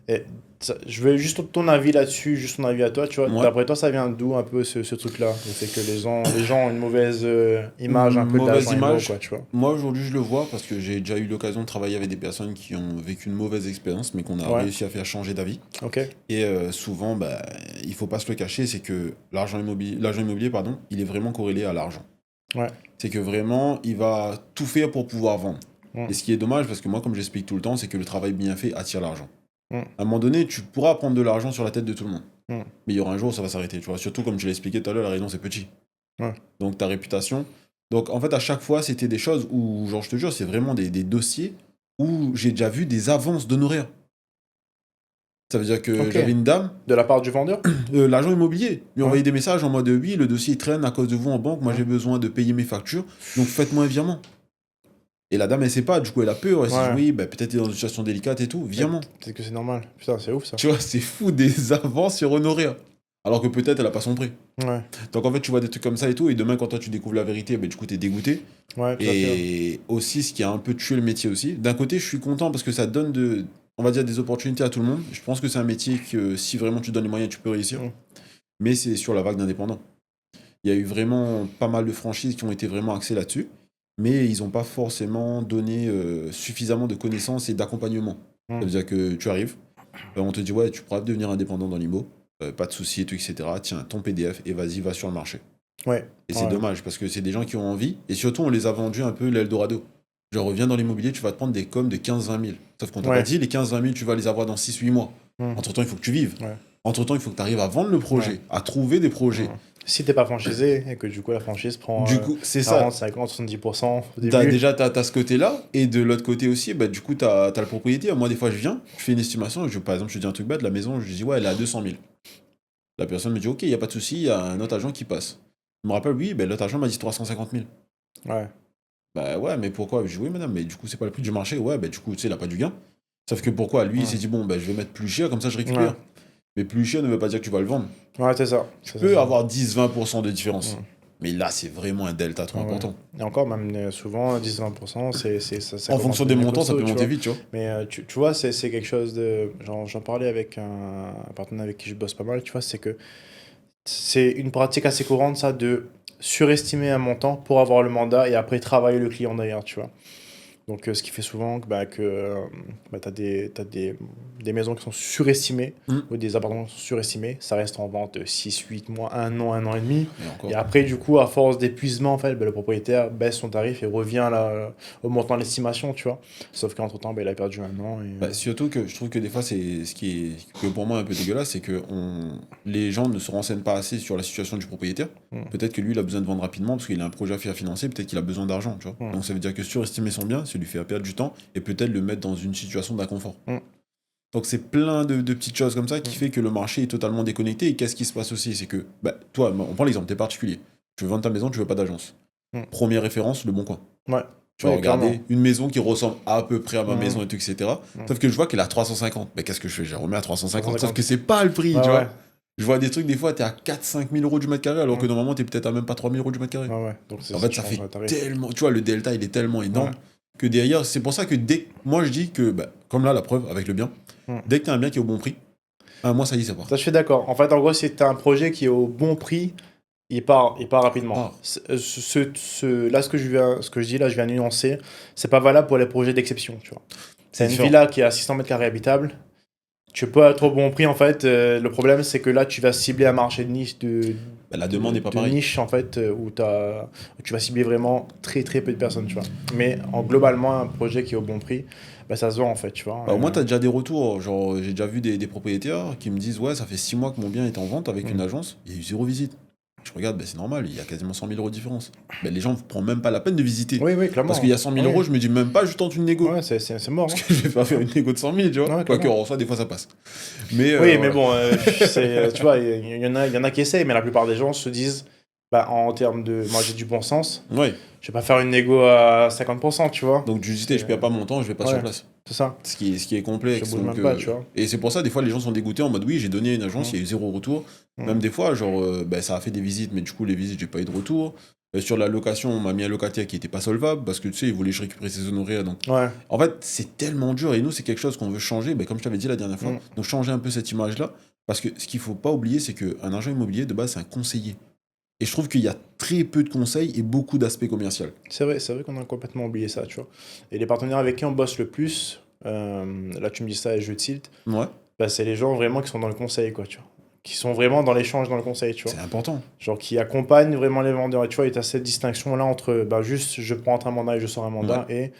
Et je veux juste ton avis là-dessus, juste ton avis à toi, tu vois. Ouais. D'après toi, ça vient d'où un peu ce truc-là? C'est que les gens ont une mauvaise image un Une peu de mauvaise l'agent IMO, quoi, image. tu vois. Moi, aujourd'hui, je le vois parce que j'ai déjà eu l'occasion de travailler avec des personnes qui ont vécu une mauvaise expérience, mais qu'on a Ouais, réussi à faire changer d'avis. ok, Et souvent, bah, il faut pas se le cacher, c'est que l'agent immobilier, pardon, il est vraiment corrélé à l'argent. ouais, C'est que vraiment, il va tout faire pour pouvoir vendre. Et mm, ce qui est dommage, parce que moi, comme j'explique tout le temps, c'est que le travail bien fait attire l'argent. mm, À un moment donné, tu pourras prendre de l'argent sur la tête de tout le monde. mm, Mais il y aura un jour où ça va s'arrêter, tu vois. Surtout, comme je l'ai expliqué tout à l'heure, la raison, c'est petit. ouais, Donc, ta réputation. Donc, en fait, à chaque fois, c'était des choses où, genre, je te jure, c'est vraiment des dossiers où j'ai déjà vu des avances d'honoraires. Ça veut dire que ok. j'avais une dame, De la part du vendeur? l'agent immobilier, lui Ouais, envoyait des messages en mode oui, le dossier traîne à cause de vous en banque, moi ouais, j'ai besoin de payer mes factures, donc faites-moi un virement. Et la dame, elle sait pas, du coup, elle a peur, elle s'est dit ouais. oui, bah, peut-être t'es dans une situation délicate et tout, Mais virement. peut-être que c'est normal. Putain, c'est ouf, ça. Tu vois, c'est fou des avances sur honoraires. Alors que peut-être elle a pas son prix. Ouais, Donc en fait, tu vois des trucs comme ça et tout, et demain, quand toi tu découvres la vérité, bah, du coup, t'es dégoûté. ouais, tout à fait. Ouais. Et aussi, ce qui a un peu tué le métier aussi. D'un côté, je suis content parce que ça donne on va dire, des opportunités à tout le monde. Je pense que c'est un métier que si vraiment tu donnes les moyens, tu peux réussir. Mm. Mais c'est sur la vague d'indépendants. Il y a eu vraiment pas mal de franchises qui ont été vraiment axées là-dessus, mais ils n'ont pas forcément donné suffisamment de connaissances et d'accompagnement. Ça Mm. veut dire que tu arrives, on te dit ouais, tu pourras devenir indépendant dans l'IMO, pas de souci et tout, etc. Tiens, ton PDF et vas-y, va sur le marché. Ouais, Et c'est ouais, dommage parce que c'est des gens qui ont envie et surtout on les a vendus un peu l'Eldorado. Genre, reviens dans l'immobilier, tu vas te prendre des coms de 15-20 000. Sauf qu'on t'a pas ouais. dit, les 15-20 000, tu vas les avoir dans 6-8 mois. Mm. Entre-temps, il faut que tu vives. Ouais, Entre-temps, il faut que tu arrives à vendre le ouais. projet, à trouver des projets. Mm. Si t'es pas franchisé et que du coup la franchise prend Du coup, c'est 40, ça. 50, 70% au début. Déjà, t'as ce côté-là, et de l'autre côté aussi, bah, du coup, t'as le propriétaire. Moi, des fois, je viens, je fais une estimation, par exemple, je te dis un truc bête, la maison, je dis, ouais, elle est à 200 000. La personne me dit, ok, il n'y a pas de souci, il y a un autre agent qui passe. Je me rappelle, oui, ben, l'autre agent m'a dit 350 000. Ouais, Bah ouais, mais pourquoi? Je dis, oui, madame, mais du coup, c'est pas le prix du marché. Ouais, bah du coup, tu sais, il a pas du gain. Sauf que pourquoi? Lui, il s'est ouais, dit, bon, bah, je vais mettre plus cher, comme ça, je ouais, récupère. Mais plus cher ne veut pas dire que tu vas le vendre. ouais, c'est ça. Tu C'est ça, peux ça. avoir 10-20% de différence. Mm. Mais là, c'est vraiment un delta trop Ouais, ouais. important. Et encore, même souvent, 10-20%, ça En commence fonction à des devenir montants, ça costaud, peut tu monter vois. vite, tu vois. Mais tu vois, c'est quelque chose de. J'en parlais avec un partenaire avec qui je bosse pas mal, tu vois, c'est que c'est une pratique assez courante, ça, de surestimer un montant pour avoir le mandat et après travailler le client derrière, tu vois. Donc, ce qui fait souvent que tu as des maisons qui sont surestimées Hum. ou des appartements qui sont surestimés. Ça reste en vente 6 8 mois, 1 an et demi. Et Et encore. après, du coup, à force d'épuisement, en fait, le propriétaire baisse son tarif et revient là, au montant de l'estimation, tu vois. Sauf qu'entre-temps, il a perdu 1 an. Bah, surtout que je trouve que des fois, c'est ce qui est que pour moi un peu dégueulasse, c'est que les gens ne se renseignent pas assez sur la situation du propriétaire. Mm, Peut-être que lui, il a besoin de vendre rapidement parce qu'il a un projet à faire financer, peut-être qu'il a besoin d'argent, tu vois. mm, Donc ça veut dire que surestimer son bien, c'est lui faire perdre du temps et peut-être le mettre dans une situation d'inconfort. mm, Donc c'est plein de petites choses comme ça qui mm, fait que le marché est totalement déconnecté. Et qu'est-ce qui se passe aussi? C'est que, bah, toi, on prend l'exemple, t'es particulier. Tu veux vendre ta maison, tu veux pas d'agence. mm. Première référence, le bon coin. Ouais, Tu vas oui, clairement. regarder une maison qui ressemble à peu près à ma Mm, maison et tout, etc. mm. Sauf que je vois qu'elle est à 350. Mais qu'est-ce que je fais? Je la remets à 350. Sauf 350. que c'est pas le prix, Ouais, tu ouais, vois. Je vois des trucs, des fois, t'es à 4-5 000 euros du mètre carré, alors que mm, normalement, t'es peut-être à même pas 3 000 euros du mètre carré. ouais, ouais. Donc, En ça fait, ça change fait le tarif. tellement. Tu vois, le delta, il est tellement Ouais, énorme que derrière, c'est pour ça que moi, je dis que, bah, comme là, la preuve avec le bien, mm. dès que t'as un bien qui est au bon prix, un mois, ça y est, ça part. Ça, je suis d'accord. En fait, en gros, si tu as un projet qui est au bon prix, il part Ça rapidement. part. Là, ce que je dis là, je viens de nuancer. C'est pas valable pour les projets d'exception, tu vois. C'est T'as une différent. villa qui est à 600 mètres carrés habitable. Tu peux être au bon prix, en fait. Le problème, c'est que là, tu vas cibler un marché de niche, Bah, la demande n'est pas de pareille. niche, en fait, où tu vas cibler vraiment très, très peu de personnes, tu vois. Mais globalement, un projet qui est au bon prix, bah, ça se vend, en fait, tu vois. Bah, au moins, tu as déjà des retours. Genre, j'ai déjà vu des propriétaires qui me disent ouais, ça fait 6 mois que mon bien est en vente avec une Mm. agence, il y a eu 0 visite. Je regarde, bah, c'est normal, il y a quasiment 100 000 euros de différence. Bah, les gens ne prennent même pas la peine de visiter. Oui, oui, Parce qu'il y clairement. a 100 000 Oui. euros, je me dis même pas, je tente une négo. Ouais, c'est mort, Parce hein. que je vais pas faire une négo de 100 000, tu vois. Ouais, Quoique, clairement. en soi, des fois, ça passe. Mais Oui, mais voilà. bon, tu vois, il y en a qui essayent, mais la plupart des gens se disent, bah, en termes de, moi j'ai du bon sens, Ouais. je vais pas faire une négo à 50%, tu vois. Donc, du je perds pas mon temps, je vais pas sur Ouais, place. c'est ça. Ce qui est Je complexe. bouge Donc, même pas, tu vois. et c'est pour ça, des fois, les gens sont dégoûtés en mode oui, j'ai donné à une agence, Mm, il y a eu 0 retour. mm, Même des fois, genre, bah, ça a fait des visites, mais du coup, les visites, j'ai pas eu de retour. Sur la location, on m'a mis un locataire qui était pas solvable parce que tu sais, il voulait que je récupère ses honoraires. Donc, Ouais. en fait, c'est tellement dur et nous, c'est quelque chose qu'on veut changer. Ben, comme je t'avais dit la dernière fois, Mm. donc changer un peu cette image-là. Parce que ce qu'il faut pas oublier, c'est qu'un agent immobilier, de base, c'est un conseiller. Et je trouve qu'il y a très peu de conseils et beaucoup d'aspects commerciaux. C'est vrai qu'on a complètement oublié ça, tu vois. Et les partenaires avec qui on bosse le plus, là tu me dis ça et je tilt, Ouais, bah, c'est les gens vraiment qui sont dans le conseil, quoi, tu vois. Qui sont vraiment dans l'échange, dans le conseil, tu vois. c'est important. Genre qui accompagnent vraiment les vendeurs. Et tu vois, il y a cette distinction-là entre bah, juste je prends un mandat et je sors un Ouais. mandat et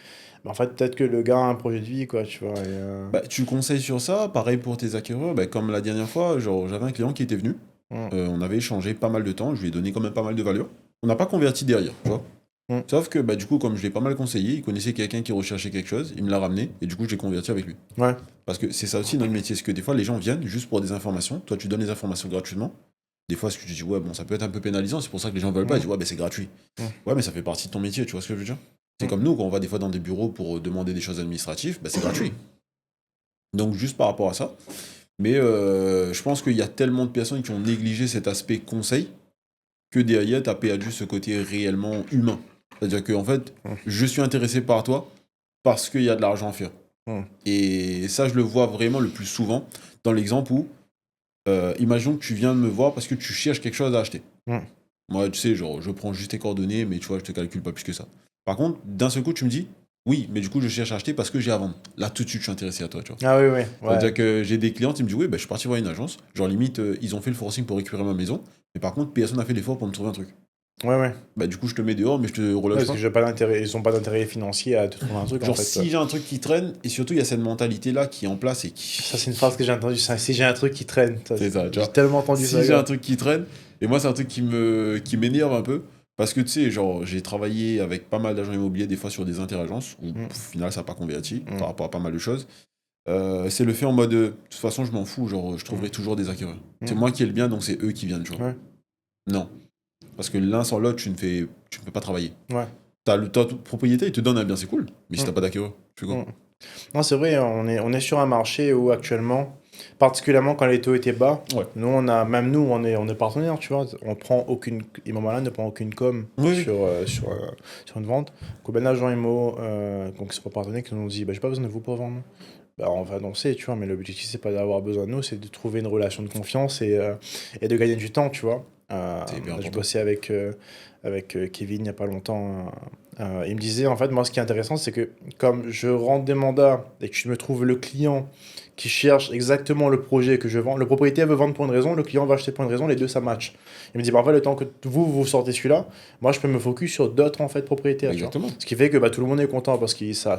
bah, en fait peut-être que le gars a un projet de vie, quoi, tu vois. Bah, tu conseilles sur ça, pareil pour tes acquéreurs. Bah, comme la dernière fois, genre, j'avais un client qui était venu. Mm, On avait échangé pas mal de temps. Je lui ai donné quand même pas mal de valeur. On n'a pas converti derrière, tu vois. mm, Sauf que bah, du coup, comme je l'ai pas mal conseillé, il connaissait quelqu'un qui recherchait quelque chose, il me l'a ramené et du coup, je l'ai converti avec lui. ouais. Parce que c'est ça aussi notre métier, c'est que des fois, les gens viennent juste pour des informations. Toi, tu donnes les informations gratuitement. Des fois, ce que tu dis, ouais, bon, ça peut être un peu pénalisant, c'est pour ça que les gens veulent pas. Ils Mm, disent, ouais, ben c'est gratuit. mm, Ouais, mais ça fait partie de ton métier, tu vois ce que je veux dire? C'est mm, comme nous, quand on va des fois dans des bureaux pour demander des choses administratives, bah, c'est gratuit. Donc, juste par rapport à ça. Mais je pense qu'il y a tellement de personnes qui ont négligé cet aspect conseil que derrière, tu as perdu ce côté réellement humain. C'est-à-dire que, en fait, mm, je suis intéressé par toi parce qu'il y a de l'argent à faire. mm, Et ça, je le vois vraiment le plus souvent dans l'exemple où, imaginons que tu viens de me voir parce que tu cherches quelque chose à acheter. mm. Moi, tu sais, genre, je prends juste tes coordonnées, mais tu vois, je te calcule pas plus que ça. Par contre, d'un seul coup, tu me dis, oui, mais du coup, je cherche à acheter parce que j'ai à vendre. Là, tout de suite, je suis intéressé à toi, tu vois. Ah oui, oui, ouais. C'est-à-dire que j'ai des clients, ils me disent, oui, bah, je suis parti voir une agence. Genre, limite, ils ont fait le forcing pour récupérer ma maison. Mais par contre, personne n'a fait l'effort pour me trouver un truc. Ouais, ouais. Bah, du coup, je te mets dehors, mais je te Ouais, reloge parce que pas. j'ai pas d'intérêt, ils ont pas d'intérêt financier à te trouver un truc en Genre, fait. si j'ai un truc qui traîne, et surtout, il y a cette mentalité-là qui est en place et Ça, c'est une qui. phrase que j'ai entendue. Ça, si j'ai un truc qui traîne, ça, C'est ça, tu j'ai vois. tellement entendu ça, Si j'ai un gars. truc qui traîne, et moi, c'est un truc qui m'énerve un peu. Parce que tu sais, genre, j'ai travaillé avec pas mal d'agents immobiliers, des fois sur des interagences, où Mm, au final, ça n'a pas converti mm, par rapport à pas mal de choses. C'est le fait en mode, de toute façon, je m'en fous, genre, je trouverai toujours des acquéreurs. C'est mm. moi qui ai le bien, donc c'est eux qui viennent, tu vois. Ouais, Non. Parce que l'un sans l'autre, tu ne peux pas travailler. ouais. T'as ton propriétaire, il te donne un bien, c'est cool. Mais si Mm, t'as pas d'acquéreur, tu fais quoi? mm. Non, c'est vrai, on est sur un marché où actuellement, particulièrement quand les taux étaient bas, Ouais. nous, même nous, on est partenaire, tu vois. On prend aucune, Immobilier ne prend aucune com Oui, oui. sur une vente. Combien d'agents IMO, donc c'est pas partenaires qui nous ont dit, bah, j'ai pas besoin de vous pour vendre. Bah, on va annoncer, tu vois, mais l'objectif, c'est pas d'avoir besoin de nous, c'est de trouver une relation de confiance et de gagner du temps, tu vois. C'est hyper Je important. bossais avec Kevin il n'y a pas longtemps. Il me disait, en fait, moi, ce qui est intéressant, c'est que comme je rentre des mandats et que je me trouve le client qui cherche exactement le projet que je vends, le propriétaire veut vendre pour une raison, le client va acheter pour une raison, les deux, ça match. Il me dit, parfois, le temps que vous sortez celui-là, moi, je peux me focus sur d'autres, en fait, propriétaires, tu vois. Exactement. Ce qui fait que bah, tout le monde est content parce que ça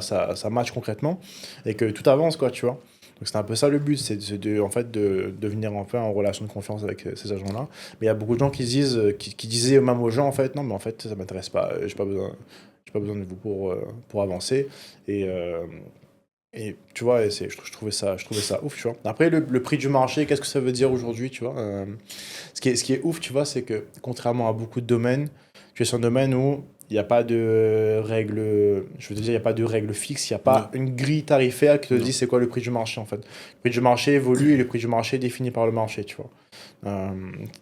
match concrètement et que tout avance, quoi, tu vois. Donc c'est un peu ça le but, c'est en fait, de venir enfin en relation de confiance avec ces agents-là. Mais il y a beaucoup de gens qui disent, qui disaient même aux gens, en fait, non, mais en fait, ça m'intéresse pas, j'ai pas besoin de vous pour avancer. Et, euh, et tu vois, je trouvais ça ouf, tu vois. Après, le prix du marché, qu'est-ce que ça veut dire aujourd'hui, tu vois ce qui est ouf, tu vois, c'est que contrairement à beaucoup de domaines, tu es sur un domaine où il n'y a pas de règles, je veux te dire, il n'y a pas de règles fixes, il n'y a Non. pas une grille tarifaire qui te Non. dit c'est quoi le prix du marché, en fait. Le prix du marché évolue et le prix du marché est défini par le marché, tu vois.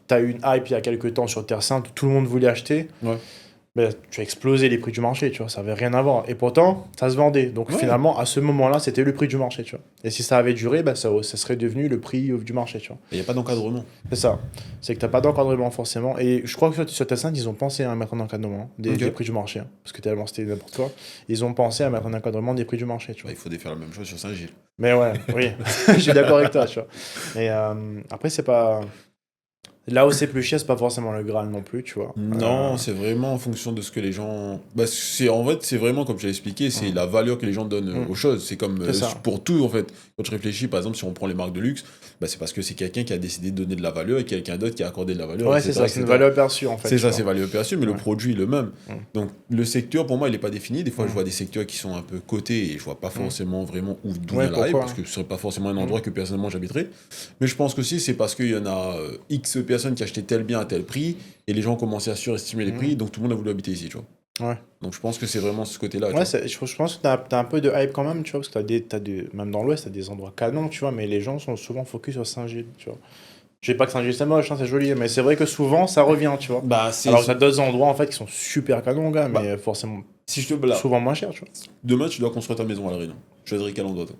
Tu as eu une hype il y a quelques temps sur Terre Sainte où tout le monde voulait acheter. Ouais. Ben, tu as explosé les prix du marché, tu vois, ça avait rien à voir. Et pourtant, ça se vendait. Donc Ouais. finalement, à ce moment-là, c'était le prix du marché, tu vois. Et si ça avait duré, ben, ça serait devenu le prix du marché, tu vois. Il n'y a pas d'encadrement. C'est ça. C'est que t'as pas d'encadrement forcément. Et je crois que sur Tesla, ils ont pensé à mettre un encadrement Ok. des prix du marché. Hein, parce que tellement c'était n'importe quoi. Ils ont pensé à mettre un encadrement des prix du marché, tu Bah, vois. il faudrait faire la même chose sur Saint-Gilles. Mais ouais, oui, je suis d'accord avec toi, tu vois. Et après, c'est pas. Là où c'est plus cher, c'est pas forcément le Graal non plus, tu vois. Non, c'est vraiment en fonction de ce que les gens. Bah, en fait, c'est vraiment comme je l'ai expliqué, c'est la valeur que les gens donnent aux choses. C'est comme C'est ça. pour tout en fait. Quand tu réfléchis, par exemple, si on prend les marques de luxe, bah, c'est parce que c'est quelqu'un qui a décidé de donner de la valeur et quelqu'un d'autre qui a accordé de la valeur. Ouais, etc., c'est ça, c'est une etc. valeur perçue en fait. C'est tu ça, vois. c'est valeur perçue, mais le Ouais. produit est le même. Mm. Donc le secteur, pour moi, il n'est pas défini. Des fois, je Mm. vois des secteurs qui sont un peu cotés et je vois pas forcément vraiment d'où Ouais, vient la hype, pourquoi, parce hein. que ce serait pas forcément un endroit que personnellement j'habiterais. Mais je pense que si, c'est parce qu'il y en a X personnes qui achetaient tel bien à tel prix et les gens ont commencé à surestimer les Mm. prix, donc tout le monde a voulu habiter ici, tu vois. Ouais. Donc je pense que c'est vraiment ce côté-là. tu Ouais, vois. je pense que t'as un peu de hype quand même, tu vois, parce que même dans l'Ouest, t'as des endroits canons, tu vois, mais les gens sont souvent focus sur Saint-Gilles, tu vois. Je dis pas que Saint-Gilles c'est moche, hein, c'est joli, mais c'est vrai que souvent ça revient, tu vois. Bah, c'est. Alors que t'as d'autres endroits en fait qui sont super canons, gars, Bah, mais forcément si je te. Là, souvent moins cher, tu vois. demain, tu dois construire ta maison à La Réunion. Tu choisirais quel endroit, toi?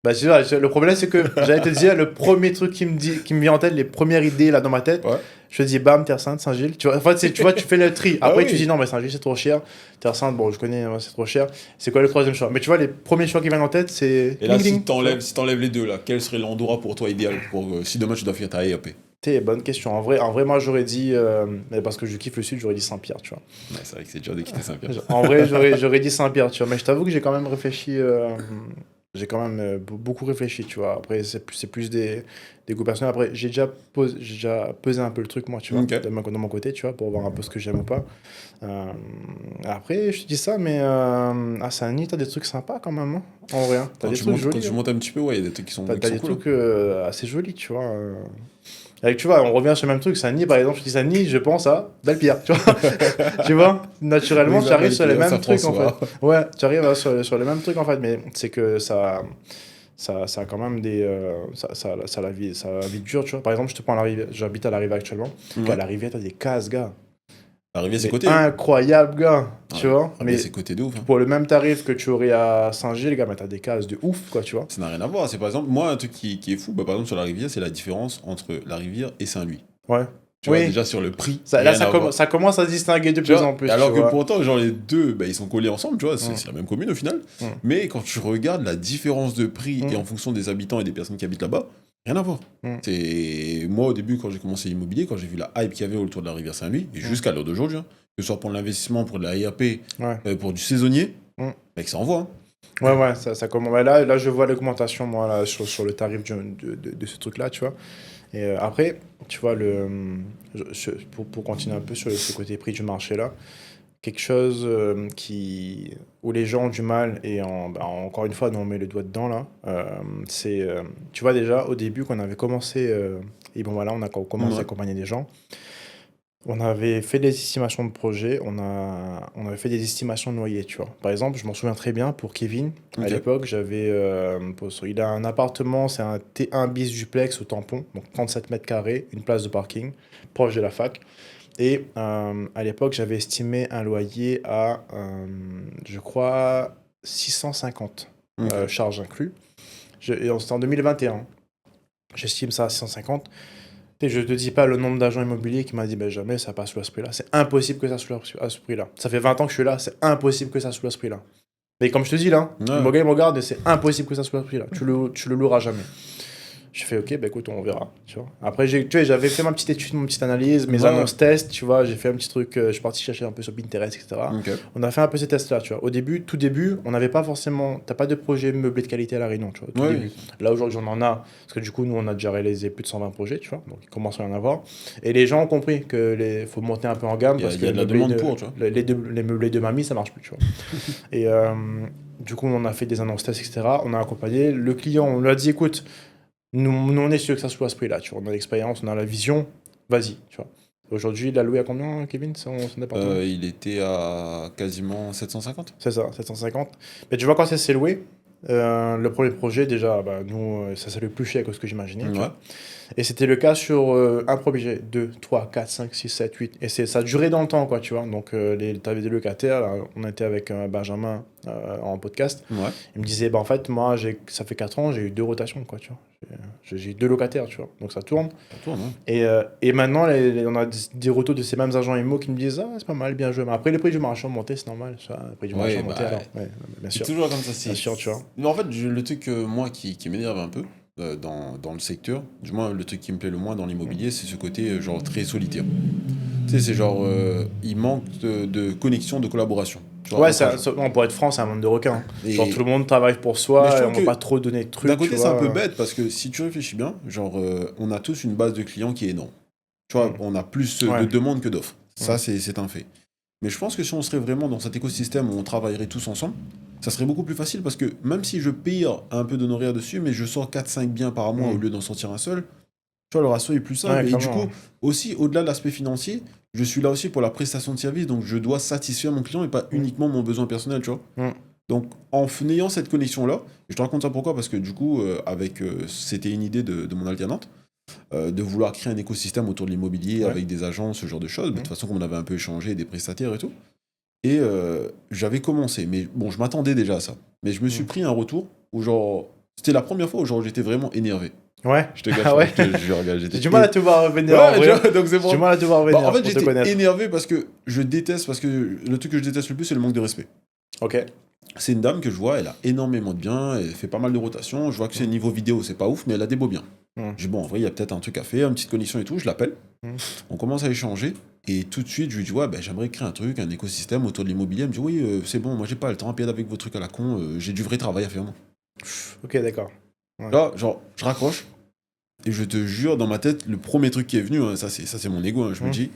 Bah, c'est vrai, le problème c'est que j'allais te dire, le premier truc qui me vient en tête, les premières idées là dans ma tête, Ouais. je te dis bam, Terre Sainte, Saint-Gilles. Tu vois, en fait, tu vois, tu fais le tri. Ah Après, oui. tu dis non, mais Saint-Gilles c'est trop cher. Terre Sainte, bon, je connais, ouais, c'est trop cher. C'est quoi le troisième choix? Mais tu vois, les premiers choix qui viennent en tête, c'est. Et là, Ding, ding. si t'enlèves les deux, là, quel serait l'endroit pour toi idéal pour, si demain tu dois faire ta AEAP? Bonne question. En vrai, moi j'aurais dit, mais parce que je kiffe le sud, j'aurais dit Saint-Pierre, tu vois. Ouais, c'est vrai que c'est dur de quitter Saint-Pierre. En vrai, j'aurais dit Saint-Pierre, tu vois. Mais je t'avoue que j'ai quand même réfléchi. J'ai quand même beaucoup réfléchi, tu vois. Après, c'est plus des goûts personnels. Après, j'ai déjà pesé un peu le truc, moi, tu vois, Ok. de mon côté, tu vois, pour voir un peu ce que j'aime ou pas. Euh, Après, je te dis ça, mais à Saint-Denis, t'as des trucs sympas quand même, hein, en vrai. Hein. T'as Quand des tu trucs montes, quand jolis. tu Hein. montes un petit peu, ouais, il y a des trucs qui sont, T'as qui sont des cool. trucs assez jolis, tu vois. Avec, tu vois, on revient sur le même truc. Saint-Denis, par exemple, je dis Saint-Denis, je pense à Belle-Pierre, tu vois. Tu vois, naturellement, Oui, tu arrives sur les Belle-Pierre, mêmes trucs, en fait. Saint-François. Ouais, tu arrives sur les mêmes trucs, en fait, mais c'est que ça a quand même des. Ça a la vie dure, tu vois. Par exemple, je te prends la rivière. J'habite à la rivière actuellement. À Ouais. la rivière, t'as des cases, gars. La rivière, c'est Mais côté, hein. incroyable, gars. Tu Ouais. vois. La Mais rivière, c'est côté de ouf, hein. pour le même tarif que tu aurais à Saint-Gilles, gars, mais t'as des cases de ouf, quoi, tu vois. Ça n'a rien à voir. C'est par exemple, moi, un truc qui est fou, bah, par exemple, sur la rivière, c'est la différence entre la rivière et Saint-Louis. Ouais. Tu vois, Oui. déjà sur le prix, Là, rien à voir. ça commence à se distinguer de Tu plus vois, en plus, tu alors que vois. pourtant, genre, les deux, bah, ils sont collés ensemble, tu vois, Mm. c'est la même commune au final. Mm. Mais quand tu regardes la différence de prix et Mm. en fonction des habitants et des personnes qui habitent là-bas, rien à voir. Mm. C'est moi, au début, quand j'ai commencé l'immobilier, quand j'ai vu la hype qu'il y avait autour de la rivière Saint-Louis, et jusqu'à l'heure d'aujourd'hui, hein, que ce soit pour l'investissement, pour de la IAP, Ouais. pour du saisonnier, Mm. mec, ça envoie. Hein. Ouais, ça commence. Ouais, là, je vois l'augmentation, moi, là, sur le tarif de ce truc-là, tu vois. Et après, tu vois, pour continuer un peu sur ce côté prix du marché là, quelque chose où les gens ont du mal, et encore une fois, nous on met le doigt dedans là, c'est, tu vois, déjà au début quand on avait commencé, et bon voilà, on a commencé à Ouais. accompagner des gens, on avait fait des estimations de projet, on avait fait des estimations de loyer, tu vois. Par exemple, je m'en souviens très bien pour Kevin, à Ok. l'époque, il a un appartement, c'est un T1 bis duplex au tampon, donc 37 mètres carrés, une place de parking, proche de la fac. Et à l'époque, j'avais estimé un loyer à, je crois, 650, Ok. charges inclus. C'était en 2021. J'estime ça à 650. Et je te dis pas le nombre d'agents immobiliers qui m'a dit ben jamais ça passe sous ce prix-là. C'est impossible que ça soit à ce prix-là. Ça fait 20 ans que je suis là, c'est impossible que ça soit à ce prix-là. Mais comme je te dis là, Ouais. le gars il me regarde et c'est impossible que ça soit à ce prix-là. Tu le loueras jamais. Je fais ok, bah écoute, on verra. Tu vois. Après, tu vois, j'avais fait ma petite étude, ma petite analyse, mes Ouais. annonces tests, tu vois. J'ai fait un petit truc, je suis parti chercher un peu sur Pinterest, etc. Ok. On a fait un peu ces tests-là, tu vois. Tout début, on n'avait pas forcément. T'as pas de projet meublé de qualité à La Réunion, tu vois, au tout Ouais. début. Là, aujourd'hui, on en a. Parce que du coup, nous, on a déjà réalisé plus de 120 projets, tu vois. Donc, il commence à y en avoir. Et les gens ont compris que faut monter un peu en gamme Il y a, parce il que y a les de la meublés demande pour, tu vois. les meublés de mamie, ça marche plus, tu vois. Et du coup, on a fait des annonces tests, etc. On a accompagné le client. On lui a dit, écoute, nous, on est sûr que ça soit à ce prix-là, tu vois. On a l'expérience, on a la vision, vas-y, tu vois. Aujourd'hui, il a loué à combien, Kevin, son appartement? Il était à quasiment 750. C'est ça, 750. Mais tu vois, quand ça s'est loué, le premier projet, déjà, bah, nous, ça s'est le plus cher que ce que j'imaginais, tu Ouais. vois. Et c'était le cas sur un projet, 2, 3, 4, 5, 6, 7, 8. Et ça a duré dans le temps, quoi, tu vois. Donc, tu avais des locataires. Là, on était avec Benjamin en podcast. Ouais. Il me disait, bah, en fait, moi, ça fait 4 ans, j'ai eu 2 rotations, quoi, tu vois. J'ai 2 locataires, tu vois. Donc, ça tourne. Ça tourne, hein. Et maintenant, on a des retours de ces mêmes agents IMO qui me disent, ah, c'est pas mal, bien joué. Mais après, les prix du marché ont monté, c'est normal. Ça, les prix du marché Ouais, ont monté, bah, alors. Ouais, bien c'est sûr. toujours comme ça. Bien sûr, tu vois. Mais en fait, le truc, moi, qui m'énerve un peu dans le secteur, du moins, le truc qui me plaît le moins dans l'immobilier, c'est ce côté, genre, très solitaire. Tu sais, c'est genre, il manque de connexion, de collaboration. Tu vois, Ouais, entre agents. pour être franc, c'est un monde de requins. Et- Genre, tout le monde travaille pour Mais je soi et trouve on va que pas trop donner de trucs, d'un tu côté, c'est un peu vois. bête parce que si tu réfléchis bien, genre, on a tous une base de clients qui est énorme. Tu vois, Mm. on a plus Ouais. de demandes que d'offres. Ça, Mm. c'est un fait. Mais je pense que si on serait vraiment dans cet écosystème où on travaillerait tous ensemble, ça serait beaucoup plus facile parce que même si je paye un peu d'honoraires dessus, mais je sors 4-5 biens par mois Mm. au lieu d'en sortir un seul, tu vois, le ratio est plus simple. Ouais, Et du clairement. coup, aussi, au-delà de l'aspect financier, je suis là aussi pour la prestation de service, donc je dois satisfaire mon client et pas uniquement mon besoin personnel, tu vois. Mm. Donc, en ayant cette connexion-là, je te raconte ça pourquoi, parce que du coup, c'était une idée de mon alternante. de vouloir créer un écosystème autour de l'immobilier Ouais. avec des agences, ce genre de choses. De toute Mhm. façon, comme on avait un peu échangé, des prestataires et tout. Et j'avais commencé, mais bon, je m'attendais déjà à ça. Mais je me suis Mhm. pris un retour où genre, c'était la première fois où genre j'étais vraiment énervé. Ouais. Je te gâche Ah pas, ouais. je te jure, gars, J'ai du mal à te voir venir en Ouais, tu vrai. vois, donc c'est J'ai du bon. mal à te voir Bah, en venir fait, pour te j'étais connaître. énervé parce que je déteste, parce que le truc que je déteste le plus, c'est le manque de respect. Ok. C'est une dame que je vois, elle a énormément de biens, elle fait pas mal de rotations. Je vois que c'est niveau vidéo, c'est pas ouf, mais elle a des beaux biens. Mhm. Je dis, bon, en vrai, il y a peut-être un truc à faire, une petite connexion et tout. Je l'appelle, Mhm. on commence à échanger. Et tout de suite, je lui dis, ouais, ben, j'aimerais créer un truc, un écosystème autour de l'immobilier. Elle me dit, oui, c'est bon, moi, j'ai pas le temps, puis avec vos trucs à la con, j'ai du vrai travail à faire, moi. Ok, d'accord. Ouais. Là, genre, je raccroche, et je te jure, dans ma tête, le premier truc qui est venu, hein, ça, c'est mon ego, hein, je me Mhm. dis,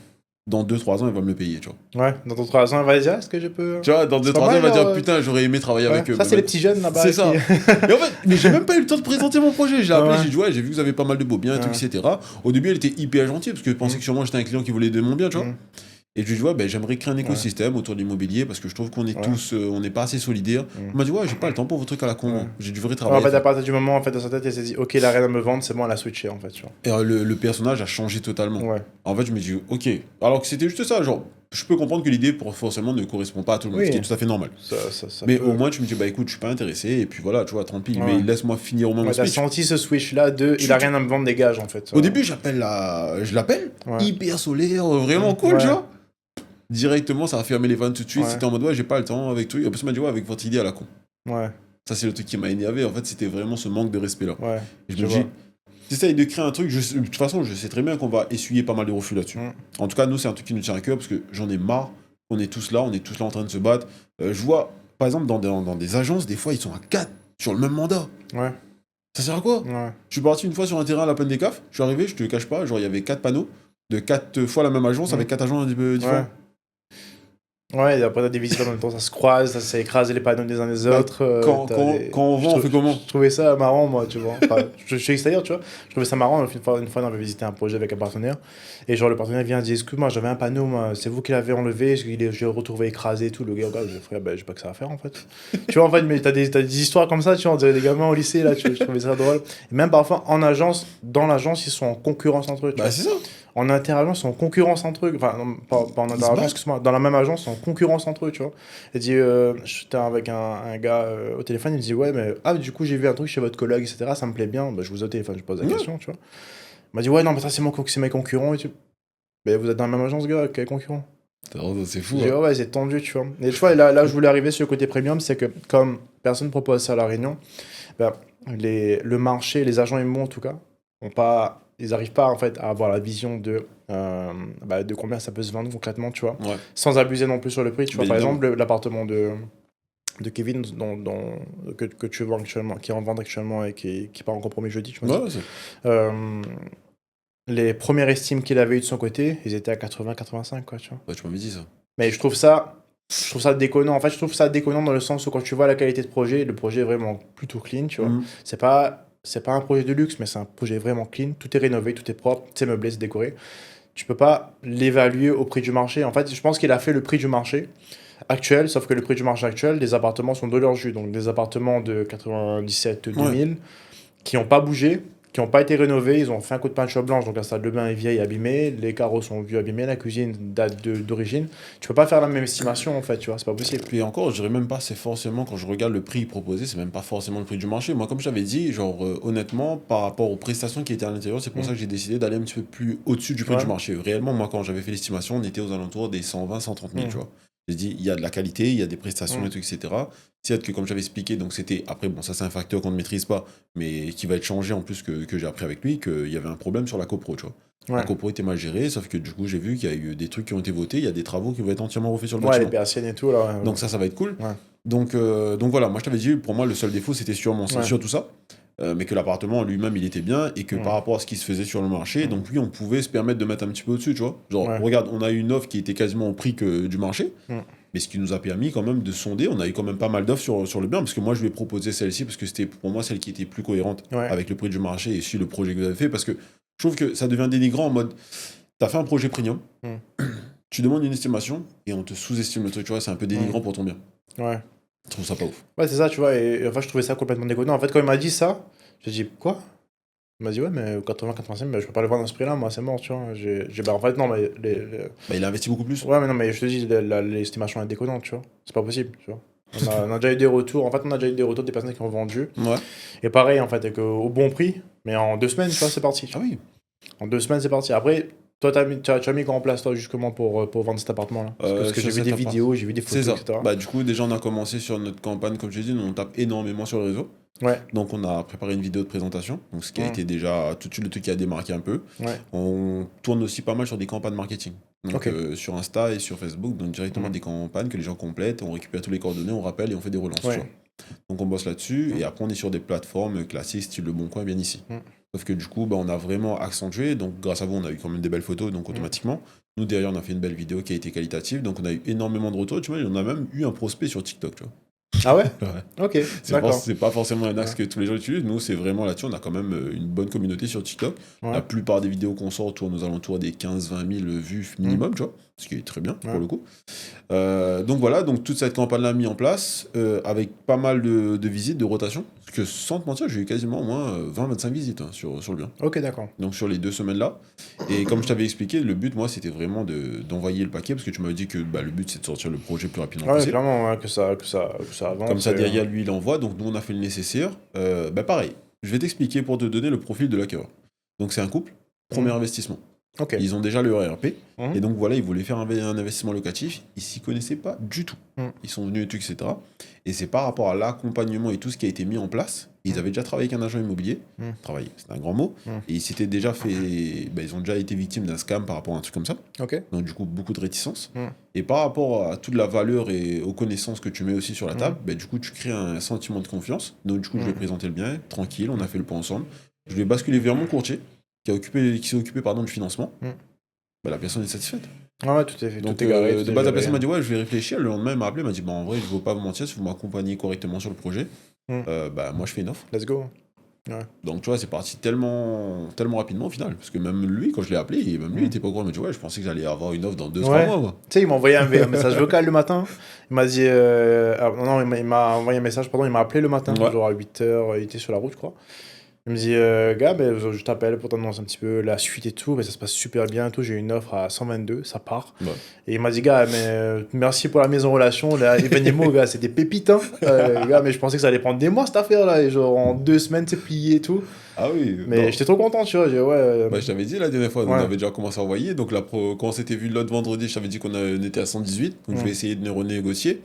dans 2-3 ans, elle va me le payer, tu vois. Ouais, dans ton 3 ans, elle va dire, est-ce que je peux. Tu vois, dans C'est deux pas trois ans, mal, elle va genre. dire, putain, j'aurais aimé travailler Ouais. avec eux. Ça, Mais c'est les petits jeunes là-bas c'est qui. ça. Et en fait, mais j'ai même pas eu le temps de présenter mon projet. J'ai appelé, Ouais. j'ai dit, ouais, j'ai vu que vous avez pas mal de beaux biens, et tout, Ouais. etc. Au début, elle était hyper gentille, parce que je pensais Mhm. que sûrement j'étais un client qui voulait de mon bien, tu vois. Mhm. Et je lui dis, ouais, ben, j'aimerais créer un Ouais. écosystème autour de l'immobilier, parce que je trouve qu'on est Ouais. tous, on n'est pas assez solidaires. Mhm. Elle m'a dit, ouais, j'ai pas le temps pour vos trucs à la con, Ouais. moi. J'ai du vrai Ouais, travail en à fait, à faire. partir du moment, en fait, dans sa tête, elle s'est dit, ok, il a rien à me vendre, c'est bon, elle a switché, en fait, tu vois. Et le personnage a changé totalement. Ouais. En fait, je me dis, ok. Alors que c'était juste ça, genre, je peux comprendre que l'idée, forcément, ne correspond pas à tout le monde, ce qui est Oui, tout à fait normal. ça Mais au peut. moins, tu me dis, bah écoute, je suis pas intéressé, et puis voilà, tu vois, tant pis. Mais Ouais. laisse-moi finir au moins mon Ouais, t'as speech. senti ce switch-là de il a rien à me vendre, dégage, en fait. Au début, je l'appelle, Ouais. hyper solaire, vraiment cool, tu Ouais. vois. Directement, ça a fermé les vannes tout de suite. Ouais. C'était en mode, ouais, j'ai pas le temps avec tout. Et en plus, il m'a dit, ouais, avec votre idée à la con. Ouais. Ça, c'est le truc qui m'a énervé. En fait, c'était vraiment ce manque de respect-là. Ouais. Et je Je me vois. dis, t'essayes de créer un truc, de toute façon, je sais très bien qu'on va essuyer pas mal de refus là-dessus. Mm. En tout cas, nous, c'est un truc qui nous tient à cœur parce que j'en ai marre. On est tous là en train de se battre. Je vois, par exemple, dans des agences, des fois, ils sont à 4 sur le même mandat. Ouais. Ça sert à quoi? Ouais. Je suis parti une fois sur un terrain à la Plaine des Cafs. Je suis arrivé, je te cache pas, genre, il y avait 4 panneaux de 4 fois la même agence avec 4 agents différents. Ouais. Ouais, et après, t'as des visites en même temps, ça se croise, ça s'écrase les panneaux des uns des Bah, autres. quand on vend, on fait comment? Je trouvais ça marrant, moi, tu vois. Enfin, je suis extérieur, tu vois. Je trouvais ça marrant. Une fois, on avait visité un projet avec un partenaire. Et genre, le partenaire vient et dit, excuse-moi, j'avais un panneau, moi, c'est vous qui l'avez enlevé, je l'ai retrouvé écrasé et tout. Le gars, regarde, je dis, frère, ben, j'ai pas que ça à faire, en fait. Tu vois, en fait, mais t'as des histoires comme ça, tu vois, on dirait des gamins au lycée, là, tu vois, je trouvais ça drôle. Et même parfois, en agence, dans l'agence, ils sont en concurrence entre eux, tu Bah, vois. c'est ça. En interagence, ils sont en concurrence entre eux. Enfin, non, pas en Ils se interagence, battent. excuse-moi. Dans la même agence, ils sont en concurrence entre eux, tu vois. Il dit, j'étais avec un gars au téléphone, il me dit, ouais, mais ah, du coup, j'ai vu un truc chez votre collègue, etc. Ça me plaît bien. Bah, je vous ai au téléphone, je pose la Ouais. question, tu vois. Il m'a dit, ouais, non, mais ça, c'est mes concurrents et tout. Mais vous êtes dans la même agence, gars, quel concurrent? C'est Je fou, dis, hein. ouais, c'est tendu, tu vois. Et tu vois, là, je voulais arriver sur le côté premium, c'est que comme personne propose ça à la Réunion, bah, le marché, les agents immo en tout cas, ils n'arrivent pas en fait à avoir la vision de combien ça peut se vendre concrètement, tu vois, Ouais. sans abuser non plus sur le prix. Tu vois, Bien par évidemment. exemple, l'appartement de Kevin que tu vends actuellement, qui est en vente actuellement et qui part en compromis jeudi, tu m'as dit. Ouais, Euh, les premières estimes qu'il avait eues de son côté, ils étaient à 80-85, quoi, tu vois. ouais, tu m'avais dit ça. Mais je trouve ça déconnant. En fait, je trouve ça déconnant dans le sens où quand tu vois la qualité de projet, le projet est vraiment plutôt clean, tu vois. Mhm. C'est pas un projet de luxe, mais c'est un projet vraiment clean. Tout est rénové, tout est propre, c'est meublé, c'est décoré. Tu peux pas l'évaluer au prix du marché. En fait, je pense qu'il a fait le prix du marché actuel, sauf que le prix du marché actuel, des appartements sont de leur jus. Donc des appartements de 97-2000 qui n'ont pas bougé, qui n'ont pas été rénovés, ils ont fait un coup de peinture blanche, donc la salle de bain est vieille, abîmée, les carreaux sont vieux, abîmés, la cuisine date d'origine. Tu peux pas faire la même estimation en fait, tu vois, c'est pas possible. Puis encore, je dirais même pas, c'est forcément, quand je regarde le prix proposé, c'est même pas forcément le prix du marché. Moi, comme je t'avais dit, genre, honnêtement, par rapport aux prestations qui étaient à l'intérieur, c'est pour Mm. ça que j'ai décidé d'aller un petit peu plus au-dessus du prix Ouais. du marché. Réellement, moi, quand j'avais fait l'estimation, on était aux alentours des 120, 130 000, Mm. tu vois. J'ai dit, il y a de la qualité, il y a des prestations Mm. et tout, etc. Certes que, comme j'avais expliqué, donc c'était, après, bon, ça c'est un facteur qu'on ne maîtrise pas, mais qui va être changé en plus que j'ai appris avec lui, qu'il y avait un problème sur la copro, tu vois. La Ouais. copro était mal gérée, sauf que du coup, j'ai vu qu'il y a eu des trucs qui ont été votés, il y a des travaux qui vont être entièrement refaits sur le Ouais, les bâtiment. persiennes et tout, là. Ouais. Donc ça va être cool. Ouais. Donc voilà, moi je t'avais dit, pour moi le seul défaut c'était sûrement ça, Ouais. surtout ça. Mais que l'appartement en lui-même il était bien et que Mm. par rapport à ce qui se faisait sur le marché, Mm. donc oui on pouvait se permettre de mettre un petit peu au-dessus, tu vois. Genre Ouais. regarde, on a eu une offre qui était quasiment au prix que du marché, Mm. mais ce qui nous a permis quand même de sonder, on a eu quand même pas mal d'offres sur le bien, parce que moi je lui ai proposé celle-ci parce que c'était pour moi celle qui était plus cohérente Ouais. avec le prix du marché et sur le projet que vous avez fait, parce que je trouve que ça devient dénigrant en mode, t'as fait un projet premium, Mm. tu demandes une estimation et on te sous-estime le truc, tu vois, c'est un peu dénigrant pour ton bien. Ouais. Je trouve ça pas ouf. Ouais, c'est ça, tu vois, et enfin, je trouvais ça complètement déconnant. En fait, quand il m'a dit ça, j'ai dit, quoi? Il m'a dit, ouais, mais 80-85, mais je peux pas le vendre à ce prix-là, moi, c'est mort, tu vois. Bah, en fait, non, mais Bah, il a investi beaucoup plus. ouais, mais non, mais je te dis, l'estimation est déconnante, tu vois. C'est pas possible, tu vois. On a déjà eu des retours, en fait, on a déjà eu des retours des personnes qui ont vendu. Ouais. Et pareil, en fait, au bon prix, mais en 2 semaines, tu vois, c'est parti. Ah oui. En 2 semaines, c'est parti. Après, toi, tu as mis quoi en place, toi, justement, pour vendre cet appartement-là? Parce que Sur j'ai vu cet des appart. vidéos, j'ai vu des C'est photos, ça. etc. Bah, du coup, déjà, on a commencé sur notre campagne, comme je l'ai dit, nous, on tape énormément sur le réseau. Ouais, Donc, on a préparé une vidéo de présentation, donc ce qui a Hum, été déjà tout de suite le truc qui a démarqué un peu. ouais, On tourne aussi pas mal sur des campagnes marketing. Donc, ok. sur Insta et sur Facebook, donc directement Hum, des campagnes que les gens complètent, on récupère tous les coordonnées, on rappelle et on fait des relances, tu ouais, vois. Donc, on bosse là-dessus et Hum, après, on est sur des plateformes classiques, style Le Bon Coin, bien ici. hum, Sauf que du coup, bah, on a vraiment accentué. Donc, grâce à vous, on a eu quand même des belles photos. Donc, hum. automatiquement, nous, derrière, on a fait une belle vidéo qui a été qualitative. Donc, on a eu énormément de retours. Tu vois, on a même eu un prospect sur TikTok, tu vois. Ah ouais? Ouais. Ok, d'accord. C'est pas forcément un axe Ouais, que tous les gens utilisent. Nous, c'est vraiment là-dessus. On a quand même une bonne communauté sur TikTok. La ouais, plupart des vidéos qu'on sort tournent aux alentours des 15-20 000 vues hum, minimum, tu vois. Ce qui est très bien pour ouais. le coup. Donc voilà, donc toute cette campagne-là mise en place avec pas mal de visites, de rotation. Parce que sans te mentir, j'ai eu quasiment au moins 20-25 visites hein, sur le bien. Ok, d'accord. Donc sur les 2 semaines-là. Et comme je t'avais expliqué, le but, moi, c'était vraiment d'envoyer le paquet, parce que tu m'avais dit que bah, le but, c'est de sortir le projet le plus rapidement Ouais, possible. clairement, ouais, que ça Comme avance. ça, derrière lui, il envoie. Donc nous, on a fait le nécessaire. Bah pareil, je vais t'expliquer pour te donner le profil de l'acquéreur. Donc c'est un couple, premier Hum, investissement. Ok. Ils ont déjà leur ERP. Et Hum, donc voilà, ils voulaient faire un investissement locatif. Ils s'y connaissaient pas du tout. hum, Ils sont venus et tout, etc. Et c'est par rapport à l'accompagnement et tout ce qui a été mis en place. Ils hum, avaient déjà travaillé avec un agent immobilier. hum, Travailler, c'est un grand mot. hum. Et ils s'étaient déjà fait. Bah, ils ont déjà été victimes d'un scam par rapport à un truc comme ça. Ok. Donc du coup, beaucoup de réticence. Hum, Et par rapport à toute la valeur et aux connaissances que tu mets aussi sur la hum, table, bah, du coup, tu crées un sentiment de confiance. Donc du coup, je lui ai hum, présenté le bien, tranquille, on a fait le point ensemble. Je lui ai basculé vers mon courtier, qui s'est occupé pardon, du financement. hum. Bah, la personne est satisfaite. Ah ouais, Donc, tout est carré, tout de est base, la géré. personne m'a dit, ouais, je vais réfléchir. Le lendemain, il m'a appelé, il m'a dit, bah, en vrai, je ne veux pas vous mentir, si vous m'accompagnez correctement sur le projet, Hum, bah, moi, je fais une offre. Let's go. Ouais. Donc, tu vois, c'est parti tellement, tellement rapidement au final. Parce que même lui, quand je l'ai appelé, même lui, il Hum. était pas au courant. Il m'a dit, ouais, je pensais que j'allais avoir une offre dans 2-3 Ouais. mois, moi. Tu sais, il m'a envoyé un message vocal le matin. Il m'a dit. Non, il m'a envoyé un message, pardon, il m'a appelé le matin, Ouais. genre à 8 h. Il était sur la route, je crois. Il me dit, gars, ben, je t'appelle pour t'annoncer un petit peu la suite et tout. Mais ça se passe super bien et tout. J'ai une offre à 122, ça part. Ouais. Et il m'a dit, gars, mais merci pour la mise en relation. Là, les Venimo, gars, c'est des pépites, hein. Gars, mais je pensais que ça allait prendre des mois cette affaire-là. Et genre, en 2 semaines, c'est plié et tout. Ah oui, Mais non. j'étais trop content, tu vois. J'ai dit, ouais. Bah, je t'avais dit la dernière fois, on Ouais. avait déjà commencé à envoyer. Donc, quand on s'était vu l'autre vendredi, je t'avais dit on était à 118. Donc, je vais Hum, essayer de renégocier.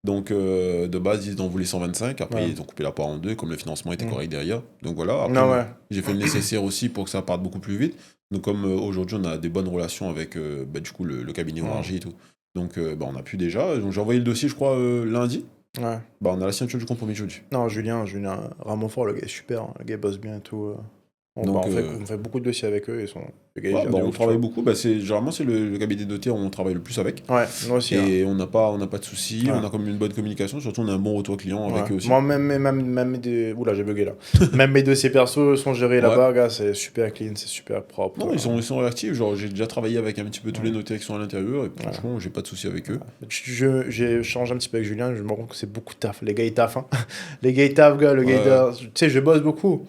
Donc, de base, ils en voulaient 125. Après, ouais. ils ont coupé la part en deux, comme le financement était Hum. correct derrière. Donc, voilà. Après, Non, ouais. j'ai fait le nécessaire aussi pour que ça parte beaucoup plus vite. Donc, comme aujourd'hui, on a des bonnes relations avec bah, du coup, le cabinet Hum, Omargy et tout. Donc, bah, on a pu déjà. Donc, j'ai envoyé le dossier, je crois, lundi. Ouais. Bah, on a la signature du compromis jeudi. Non, Julien Ramonfort, le gars est super, hein. Le gars bosse bien et tout. Bah, Donc, on fait beaucoup de dossiers avec eux. Le gars, il ouais, gère bah, de on ouf, tu travaille vois. beaucoup. Bah, généralement, c'est le cabinet de notaire où on travaille le plus avec. Ouais, moi aussi, hein. Et on n'a pas de soucis, on Ouais, a comme une bonne communication, surtout on a un bon retour client ouais. avec eux aussi. Moi, Oula, j'ai bugué là. Même mes dossiers perso sont gérés Ouais. là-bas, gars. C'est super clean, c'est super propre. Non, ils sont réactifs, genre j'ai déjà travaillé avec un petit peu tous les Ouais, notaires qui sont à l'intérieur, et ouais. franchement, j'ai pas de soucis avec eux. J'ai changé un petit peu avec Julien, je me rends compte que c'est beaucoup de taf. Les gars, ils taffent, hein. Les gars, ils taffent, gars. Le gars, il Ouais, taffent. Tu sais, je bosse beaucoup.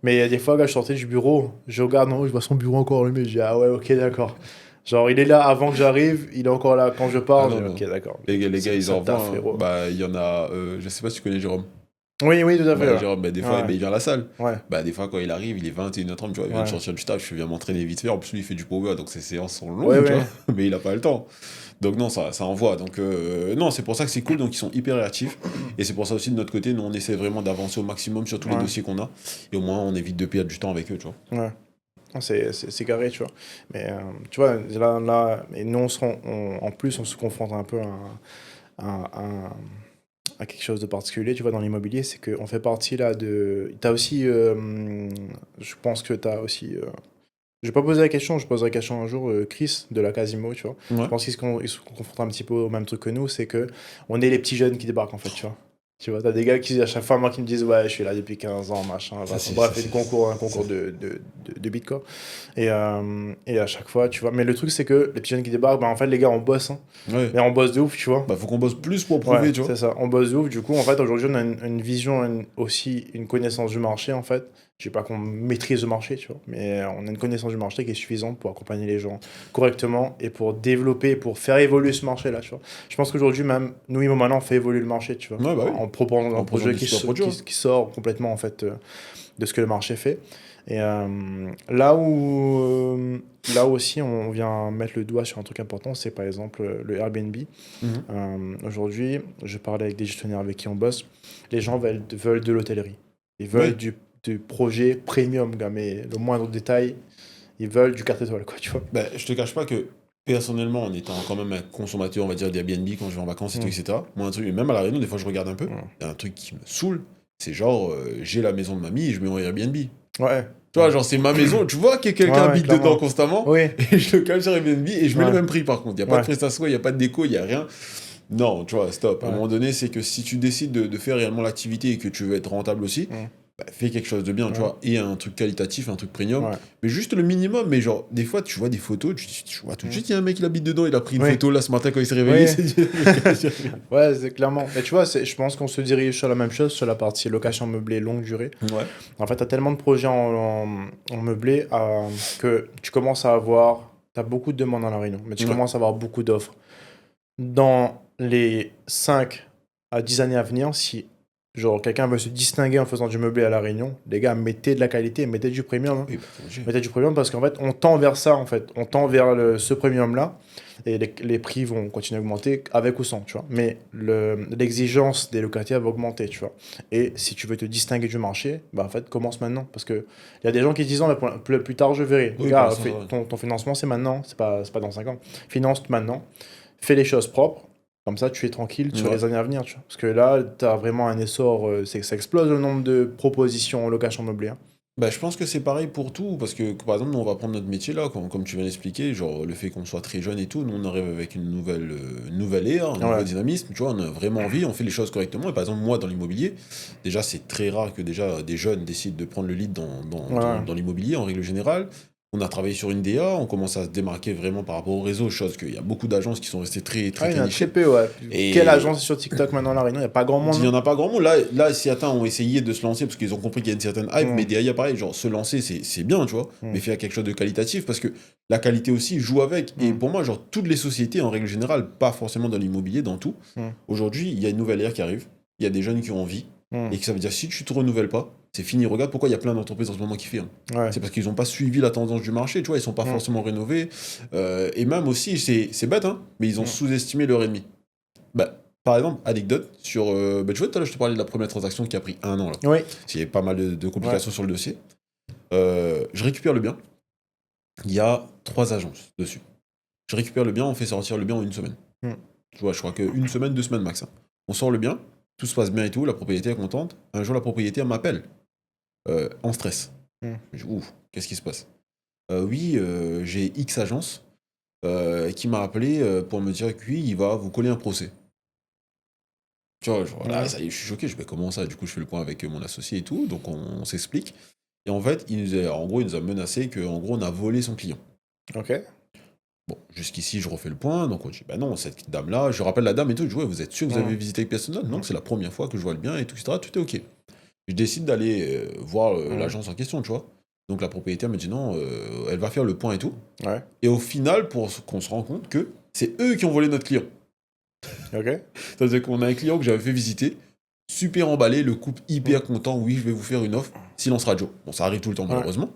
Mais il y a des fois, gars, je sortais du bureau, je regarde en haut, je vois son bureau encore allumé. Je dis, ah ouais, ok, d'accord. Genre, il est là avant que j'arrive, il est encore là quand je ah pars. Je non, dis, non. ok, d'accord. Les gars, ils Ça envoient, taffe, hein. frérot. Bah, il y en a, je sais pas si tu connais Jérôme. Oui, oui, tout à fait. Bah, Ouais, Jérôme, bah, des fois, ouais, bah, il vient à la salle. ouais. Bah, des fois, quand il arrive, il est 21h30, tu vois, il vient de Ouais, sortir du taf, je viens m'entraîner vite fait. En plus, lui, il fait du power, donc ses séances sont ouais, longues, tu ouais. vois, mais il a pas le temps. Donc, non, ça envoie. Donc, non, c'est pour ça que c'est cool, donc ils sont hyper réactifs. Et c'est pour ça aussi, de notre côté, nous, on essaie vraiment d'avancer au maximum sur tous les Ouais, dossiers qu'on a. Et au moins, on évite de perdre du temps avec eux, tu vois. ouais. Non, c'est carré, tu vois. Mais tu vois, et nous, en plus, on se confronte un peu à quelque chose de particulier, tu vois, dans l'immobilier, c'est qu'on fait partie là de. T'as aussi. Je pense que t'as aussi. Je vais pas poser la question, je poserai la question un jour, Chris de la Casimo, tu vois. Je Ouais. pense qu'ils se confrontent un petit peu au même truc que nous, c'est que on est les petits jeunes qui débarquent en fait, tu vois. Tu vois, t'as des gars qui, à chaque fois, moi, qui me disent, ouais, je suis là depuis 15 ans, machin. Bref, et un concours de beat, quoi. Et à chaque fois, tu vois. Mais le truc, c'est que les petits jeunes qui débarquent, bah, en fait, les gars, on bosse, hein. Ouais. Mais on bosse de ouf, tu vois. Bah, faut qu'on bosse plus pour Ouais, prouver, tu vois. c'est ça. On bosse de ouf. Du coup, en fait, aujourd'hui, on a une vision, aussi une connaissance du marché, en fait. Je dis pas qu'on maîtrise le marché, tu vois, mais on a une connaissance du marché qui est suffisante pour accompagner les gens correctement et pour développer, pour faire évoluer ce marché-là, tu vois. Je pense qu'aujourd'hui, même, nous, Imo, maintenant, on fait évoluer le marché, tu vois, Ouais, bah oui. en proposant un En proposant projet des super produits, ouais. qui sort complètement, en fait, de ce que le marché fait. Et là où aussi on vient mettre le doigt sur un truc important, c'est par exemple le Airbnb. Mhm. Aujourd'hui, je parlais avec des gestionnaires avec qui on bosse, les gens veulent de l'hôtellerie. Ils veulent Oui. du projet premium, gars, mais le moindre détail, ils veulent du 4 étoiles, quoi, tu vois. Bah, je te cache pas que personnellement, en étant quand même un consommateur, on va dire, d'Airbnb quand je vais en vacances et tout, Mm. etc. Moi, un truc, et même à la Réunion, des fois, je regarde un peu. Mm. Il y a un truc qui me saoule, c'est genre, j'ai la maison de mamie et je mets en Airbnb. Ouais. Tu vois, genre, c'est ma maison, tu vois que quelqu'un Ouais, habite clairement. dedans constamment, Oui. et je le cale sur Airbnb et je mets le Ouais. même prix par contre. Il n'y a pas de Ouais. prestation, il n'y a pas de déco, il n'y a rien. Non, tu vois, stop. À un Ouais. moment donné, c'est que si tu décides de faire réellement l'activité et que tu veux être rentable aussi, Mm. bah, fais quelque chose de bien, tu Ouais. vois, et un truc qualitatif, un truc premium, Ouais. mais juste le minimum. Mais genre, des fois, tu vois des photos, tu vois tout de suite, il y a un mec qui habite dedans, il a pris une Oui. photo là ce matin quand il s'est réveillé, Oui. c'est dit, Ouais, c'est clairement. Mais tu vois, je pense qu'on se dirige sur la même chose, sur la partie location meublée longue durée. Ouais, En fait, tu as tellement de projets en meublé que tu commences à avoir. Tu as beaucoup de demandes dans la Réunion, mais tu ouais. commences à avoir beaucoup d'offres. Dans les 5 à 10 années à venir, si genre quelqu'un veut se distinguer en faisant du meublé à la Réunion, les gars, mettez de la qualité, mettez du premium, hein. Oui, bah, faut bouger. Mettez du premium parce qu'en fait, on tend vers ça, en fait. On tend vers ce premium-là. Et les prix vont continuer à augmenter avec ou sans, tu vois. Mais l'exigence des locataires va augmenter, tu vois. Et si tu veux te distinguer du marché, bah en fait, commence maintenant. Parce qu'il y a des gens qui se disent, non, mais plus tard, je verrai. Oui, pour Gars, l'instant, ça va. ton financement, c'est maintenant, c'est pas dans 5 ans. Finance maintenant, fais les choses propres. Comme ça, tu es tranquille sur Ouais. les années à venir, tu vois. Parce que là, tu as vraiment un essor, ça explose le nombre de propositions en location meublée, hein. Bah, je pense que c'est pareil pour tout, parce que par exemple, nous on va prendre notre métier là, comme tu viens d'expliquer, genre le fait qu'on soit très jeune et tout, nous on arrive avec une nouvelle ère, un nouveau Ouais. dynamisme, tu vois, on a vraiment envie, on fait les choses correctement. Et par exemple, moi dans l'immobilier, déjà c'est très rare que déjà des jeunes décident de prendre le lead Ouais. dans l'immobilier en règle générale. On a travaillé sur une DA, on commence à se démarquer vraiment par rapport au réseau, chose qu'il y a beaucoup d'agences qui sont restées très, très Ah, il y en a très canichées. peu, ouais. Quelle Et agence est sur TikTok maintenant, la Réunion? Il n'y a pas grand monde, il n'y hein. en a pas grand monde. Là, certains ont essayé de se lancer parce qu'ils ont compris qu'il y a une certaine hype, mais Mm. derrière, pareil, genre se lancer, c'est bien, tu vois, mais Mm. faire quelque chose de qualitatif parce que la qualité aussi joue avec. Et Mm. pour moi, genre, toutes les sociétés, en règle générale, pas forcément dans l'immobilier, dans tout, Mm. aujourd'hui, il y a une nouvelle ère qui arrive, il y a des jeunes qui ont envie, Mm. et que ça veut dire si tu te renouvelles pas, c'est fini. Regarde pourquoi il y a plein d'entreprises en ce moment qui ferment. Ouais. C'est parce qu'ils n'ont pas suivi la tendance du marché, tu vois, ils sont pas Mm. forcément rénovés. Et même aussi, c'est bête, hein, mais ils ont Mm. sous-estimé leur ennemi. Bah, par exemple, anecdote, sur. Bah, tu vois, tout à l'heure, je te parlais de la première transaction qui a pris 1 an, là. Oui. Il y avait pas mal de Ouais. complications sur le dossier. Je récupère le bien. Il y a 3 agences dessus. Je récupère le bien, on fait sortir le bien en 1 semaine. Mm. Tu vois, je crois qu'une semaine, 2 semaines max, hein. On sort le bien, tout se passe bien et tout, la propriétaire est contente. Un jour, la propriétaire m'appelle, en stress. Mm. Je dis, ouf, qu'est-ce qui se passe? Oui, j'ai X agence qui m'a appelé pour me dire que oui, il va vous coller un procès. Tu vois, genre là, Ouais. ça y est, je suis choqué, je vais comment ça? Du coup, je fais le point avec mon associé et tout, donc on s'explique. Et en fait, en gros, il nous a menacé qu'en gros, on a volé son client. Ok. Bon, jusqu'ici, je refais le point, donc on dit, bah non, cette dame-là, je rappelle la dame et tout, je dis, ouais, vous êtes sûr que vous avez Mm. visité avec personne d'autre? Non, Mm. c'est la première fois que je vois le bien et tout, etc., tout est ok. Je décide d'aller voir Mm. l'agence en question, tu vois. Donc la propriétaire me dit non, elle va faire le point et tout. Ouais. Et au final, qu'on se rend compte que c'est eux qui ont volé notre client. Ok. C'est-à-dire qu'on a un client que j'avais fait visiter, super emballé, le couple hyper content, oui, je vais vous faire une offre, silence radio. Bon, ça arrive tout le temps, Ouais. malheureusement.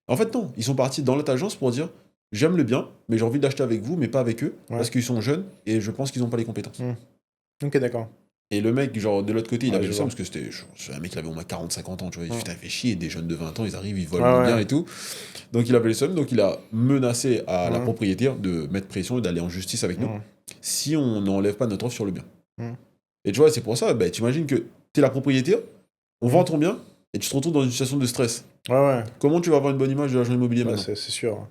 En fait, non, ils sont partis dans l'autre agence pour dire, j'aime le bien, mais j'ai envie d'acheter avec vous, mais pas avec eux, Ouais. parce qu'ils sont jeunes et je pense qu'ils n'ont pas les compétences. Mm. Ok, d'accord. Et le mec, genre, de l'autre côté, il Ouais, avait je le seum, vois. parce que c'est un mec qui avait au moins 40-50 ans, tu vois. Il dit, Mm. putain, fait chier, des jeunes de 20 ans, ils arrivent, ils volent Ouais, mon ouais. bien et tout. Donc il avait le seum, donc il a menacé à la Mm. propriétaire de mettre pression et d'aller en justice avec nous, Mm. si on n'enlève pas notre offre sur le bien. Mm. Et tu vois, c'est pour ça, bah, tu imagines que t'es la propriétaire, on Mm. vend ton bien, et tu te retrouves dans une situation de stress. Ouais, ouais. Comment tu vas avoir une bonne image de l'agent immobilier Bah, maintenant? c'est sûr.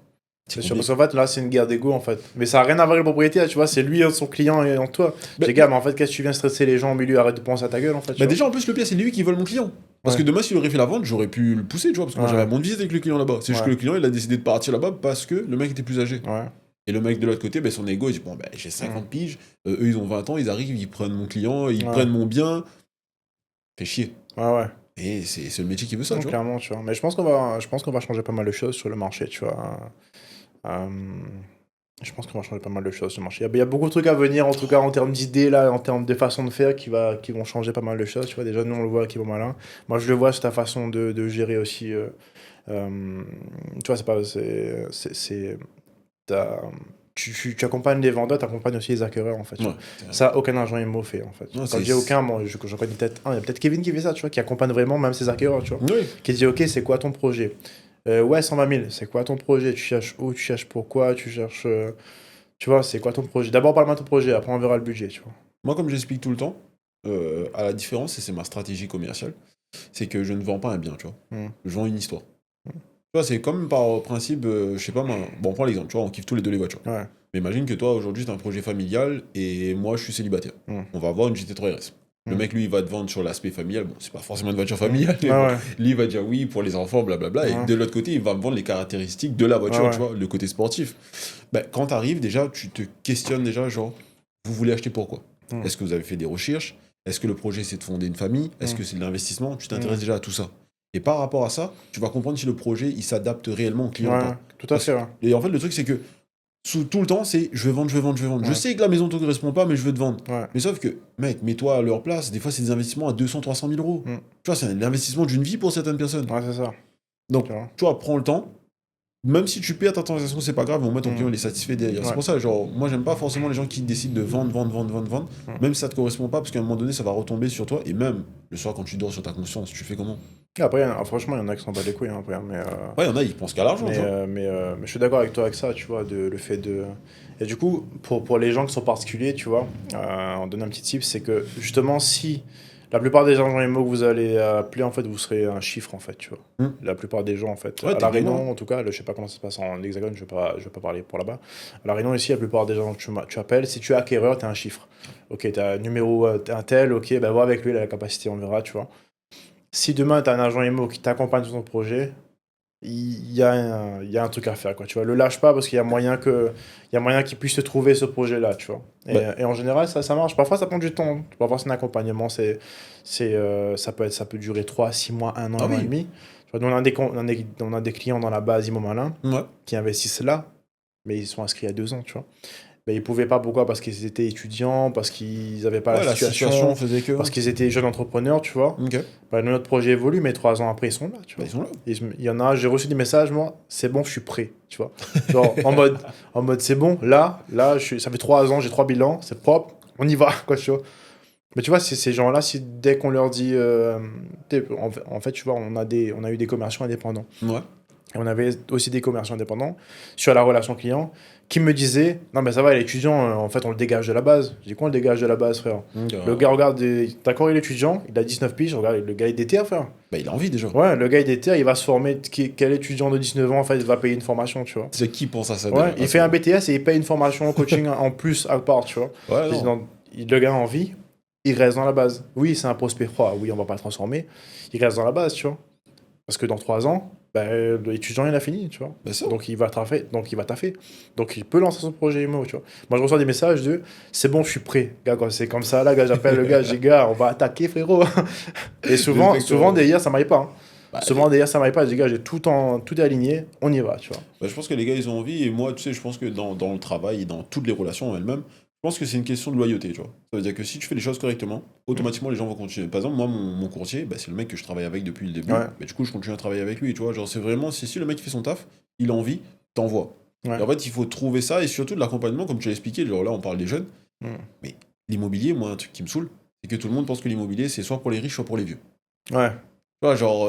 C'est C'est sûr. Parce compliqué. qu'en fait, là, c'est une guerre d'ego, en fait. Mais ça n'a rien à voir avec le propriétaire, tu vois. C'est lui, son client et en toi. Bah, Les gars, mais en fait, qu'est-ce que tu viens stresser les gens au milieu? Arrête de penser à ta gueule, en fait, tu bah, vois. déjà, en plus, le pire, c'est lui qui vole mon client. Parce que Ouais. demain, s'il aurait fait la vente, j'aurais pu le pousser, tu vois, parce que moi j'avais Ouais. un bon de visite avec le client là-bas. C'est juste que Ouais. le client, il a décidé de partir là-bas parce que le mec était plus âgé. Ouais. Et le mec de l'autre côté, ben, son ego, il dit, bon, ben, j'ai 50 piges, eux, ils ont 20 ans, ils arrivent, ils prennent mon client, ils Ouais. prennent mon bien. Fait chier. Ouais, ouais. Et c'est le métier qui veut ça, Non, tu vois. clairement, tu vois. Mais je pense qu'on va changer pas mal de choses sur le marché, tu vois. Euh, je pense qu'on va changer pas mal de choses sur le marché. Il y a beaucoup de trucs à venir, en tout cas en termes d'idées, là, en termes de façon de faire, qui vont changer pas mal de choses, tu vois. Déjà, nous, on le voit qui vont malin. Moi, je le vois sur ta façon de gérer aussi. Tu vois, c'est pas. T'as- tu accompagnes les vendeurs, tu accompagnes aussi les acquéreurs, en fait. Tu Ouais. vois. Ça, aucun agent IMO fait, en fait. Non, Quand je dis aucun, moi, j'en connais peut-être un. Il y a peut-être Kevin qui fait ça, tu vois, qui accompagne vraiment même ses acquéreurs, tu vois. Oui. Qui dit, OK, c'est quoi ton projet? Ouais, 120 000, c'est quoi ton projet? Tu cherches où? Tu cherches pourquoi? Tu cherches. Tu vois, c'est quoi ton projet? D'abord, parle-moi de ton projet, après, on verra le budget, tu vois. Moi, comme j'explique tout le temps, à la différence, et c'est ma stratégie commerciale, c'est que je ne vends pas un bien, tu vois. Hmm. Je vends une histoire. Tu vois, c'est comme par principe, je sais pas moi. Bon, on prend l'exemple, tu vois, on kiffe tous les deux les voitures. Ouais. Mais imagine que toi, aujourd'hui, tu as un projet familial et moi, je suis célibataire. Hmm. On va avoir une GT3 RS. Le Hmm. mec, lui, il va te vendre sur l'aspect familial. Bon, c'est pas forcément une voiture familiale, mais Ouais, bon. ouais. Lui, il va dire oui pour les enfants, blablabla. Et Ouais. de l'autre côté, il va me vendre les caractéristiques de la voiture, Ouais, tu ouais. vois, le côté sportif. Ben, quand tu arrives, déjà, tu te questionnes déjà, genre, vous voulez acheter pourquoi? Hmm. Est-ce que vous avez fait des recherches? Est-ce que le projet, c'est de fonder une famille? Est-ce Hmm. que c'est de l'investissement? Tu t'intéresses déjà à tout ça. Et par rapport à ça, tu vas comprendre si le projet, il s'adapte réellement au client ou Ouais, pas. tout à fait, ouais. Et en fait, le truc, c'est que tout le temps, c'est je veux vendre, je veux vendre, je veux vendre. Je Ouais. sais que la maison ne te correspond pas, mais je veux te vendre. Ouais. Mais sauf que, mec, mets-toi à leur place. Des fois, c'est des investissements à 200, 300 000 euros. Hmm. Tu vois, c'est l'investissement d'une vie pour certaines personnes. Ouais, c'est ça. Donc, Tu vois. tu vois, prends le temps. Même si tu perds ta transaction, c'est pas grave, au moins ton Hmm. client il est satisfait derrière. C'est Ouais. pour ça, genre, moi j'aime pas forcément les gens qui décident de vendre, vendre, vendre, vendre, vendre, Hmm. même si ça te correspond pas, parce qu'à un moment donné, ça va retomber sur toi. Et même le soir, quand tu dors sur ta conscience, tu fais comment? Et après, franchement, il y en a qui s'en battent les couilles, hein, après, Ouais, il y en a, ils pensent qu'à l'argent, tu vois. mais je suis d'accord avec toi avec ça, tu vois, le fait de... Et du coup, pour les gens qui sont particuliers, tu vois, on donne un petit tip, c'est que justement, si la plupart des agents IMO que vous allez appeler, en fait, vous serez un chiffre, en fait, tu vois. La plupart des gens, en fait. Ouais, À La techniquement. Réunion, en tout cas, je sais pas comment ça se passe en Hexagone, je vais pas parler pour là-bas. À La Réunion, ici, la plupart des gens que tu appelles, si tu es acquéreur, tu es un chiffre. Ok, tu as un numéro, t'es un tel, ok, ben vois avec lui, il a la capacité, on verra, tu vois. Si demain, tu as un agent IMO qui t'accompagne sur ton projet, il y a un truc à faire, quoi, tu vois. Le lâche pas parce il y a moyen qu'il puisse te trouver ce projet-là, tu vois. Bah, Et en général, ça marche. Parfois, ça prend du temps. Parfois, c'est un accompagnement. Ça peut durer 3 6 mois, un an, ah un an et oui, demi. Tu vois, nous, on a des clients dans la base Imo Malin ouais. qui investissent là, mais ils sont inscrits à 2 ans, tu vois. Mais ils pouvaient pas, pourquoi? Parce qu'ils étaient étudiants, parce qu'ils n'avaient pas la Ouais, la situation situation, faisait que. parce qu'ils étaient jeunes entrepreneurs, tu vois. Ok. Bah, notre projet évolue, mais 3 ans après, ils sont là, tu Bah, vois. ils sont là. Il y en a, j'ai reçu des messages, moi, c'est bon, je suis prêt, tu vois. Genre, en mode c'est bon, là, ça fait 3 ans, j'ai 3 bilans, c'est propre, on y va, quoi, tu vois. Mais tu vois, ces gens-là, si dès qu'on leur dit. En fait, tu vois, on a eu des commerciaux indépendants. Ouais. Et on avait aussi des commerciaux indépendants sur la relation client qui me disaient non, mais ça va, l'étudiant, en fait, on le dégage de la base. Je dis quoi, on le dégage de la base, frère? Donc, Le gars, regarde, d'accord, il est étudiant, il a 19 piges, regarde, le gars est déter, frère. bah, il a envie déjà. Ouais, le gars est déter, il va se former. Quel étudiant de 19 ans, en fait, va payer une formation, tu vois? C'est qui pense à ça Ouais, déjà? il fait un BTS et il paye une formation en coaching en plus à part, tu vois. Ouais, Je dis, non. non, le gars a envie, il reste dans la base. Oui, c'est un prospect froid, oui, on va pas le transformer. Il reste dans la base, tu vois. Parce que dans 3 ans, l'étudiant, il a fini, tu vois. Bah, ça. Donc il va taffer. Donc il peut lancer son projet IMO, tu vois. Moi, je reçois des messages de c'est bon, je suis prêt. Gars, quand c'est comme ça, là, gars, j'appelle le gars, je dis, gars, on va attaquer, frérot. Et souvent derrière, ça m'aille pas. Hein. Bah, Souvent derrière, ça m'aille pas. Je dis, gars, j'ai tout est aligné, on y va, tu vois. bah, je pense que les gars, ils ont envie. Et moi, tu sais, je pense que dans le travail et dans toutes les relations en elles-mêmes, je pense que c'est une question de loyauté, tu vois. Ça veut dire que si tu fais les choses correctement, automatiquement, les gens vont continuer. Par exemple, moi, mon courtier, bah, c'est le mec que je travaille avec depuis le début. Ouais. Bah, du coup, je continue à travailler avec lui, tu vois. Genre, c'est vraiment, si le mec fait son taf, il a envie, t'envoies. Ouais. Et en fait, il faut trouver ça et surtout de l'accompagnement, comme tu l'as expliqué. Genre là, on parle des jeunes. Mm. Mais l'immobilier, moi, un truc qui me saoule, c'est que tout le monde pense que l'immobilier, c'est soit pour les riches, soit pour les vieux. Ouais. Tu vois, genre,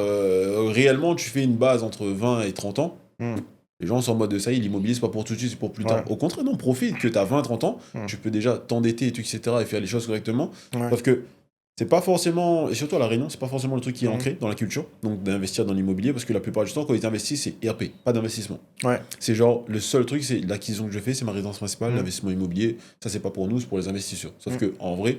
réellement, tu fais une base entre 20 et 30 ans. Mm. Les gens sont en mode de ça, l'immobilier, c'est pas pour tout de suite, c'est pour plus tard. Ouais. Au contraire, non, profite que t'as 20, 30 ans, Mm. tu peux déjà t'endetter, et tout, etc., et faire les choses correctement. Ouais. Sauf que c'est pas forcément, et surtout à La Réunion, c'est pas forcément le truc qui est Mm. ancré dans la culture, donc d'investir dans l'immobilier, parce que la plupart du temps, quand ils investissent, c'est RP, pas d'investissement. Ouais. C'est genre, le seul truc, c'est l'acquisition que je fais, c'est ma résidence principale, Mm. l'investissement immobilier, ça c'est pas pour nous, c'est pour les investisseurs. Sauf Mm. que, en vrai,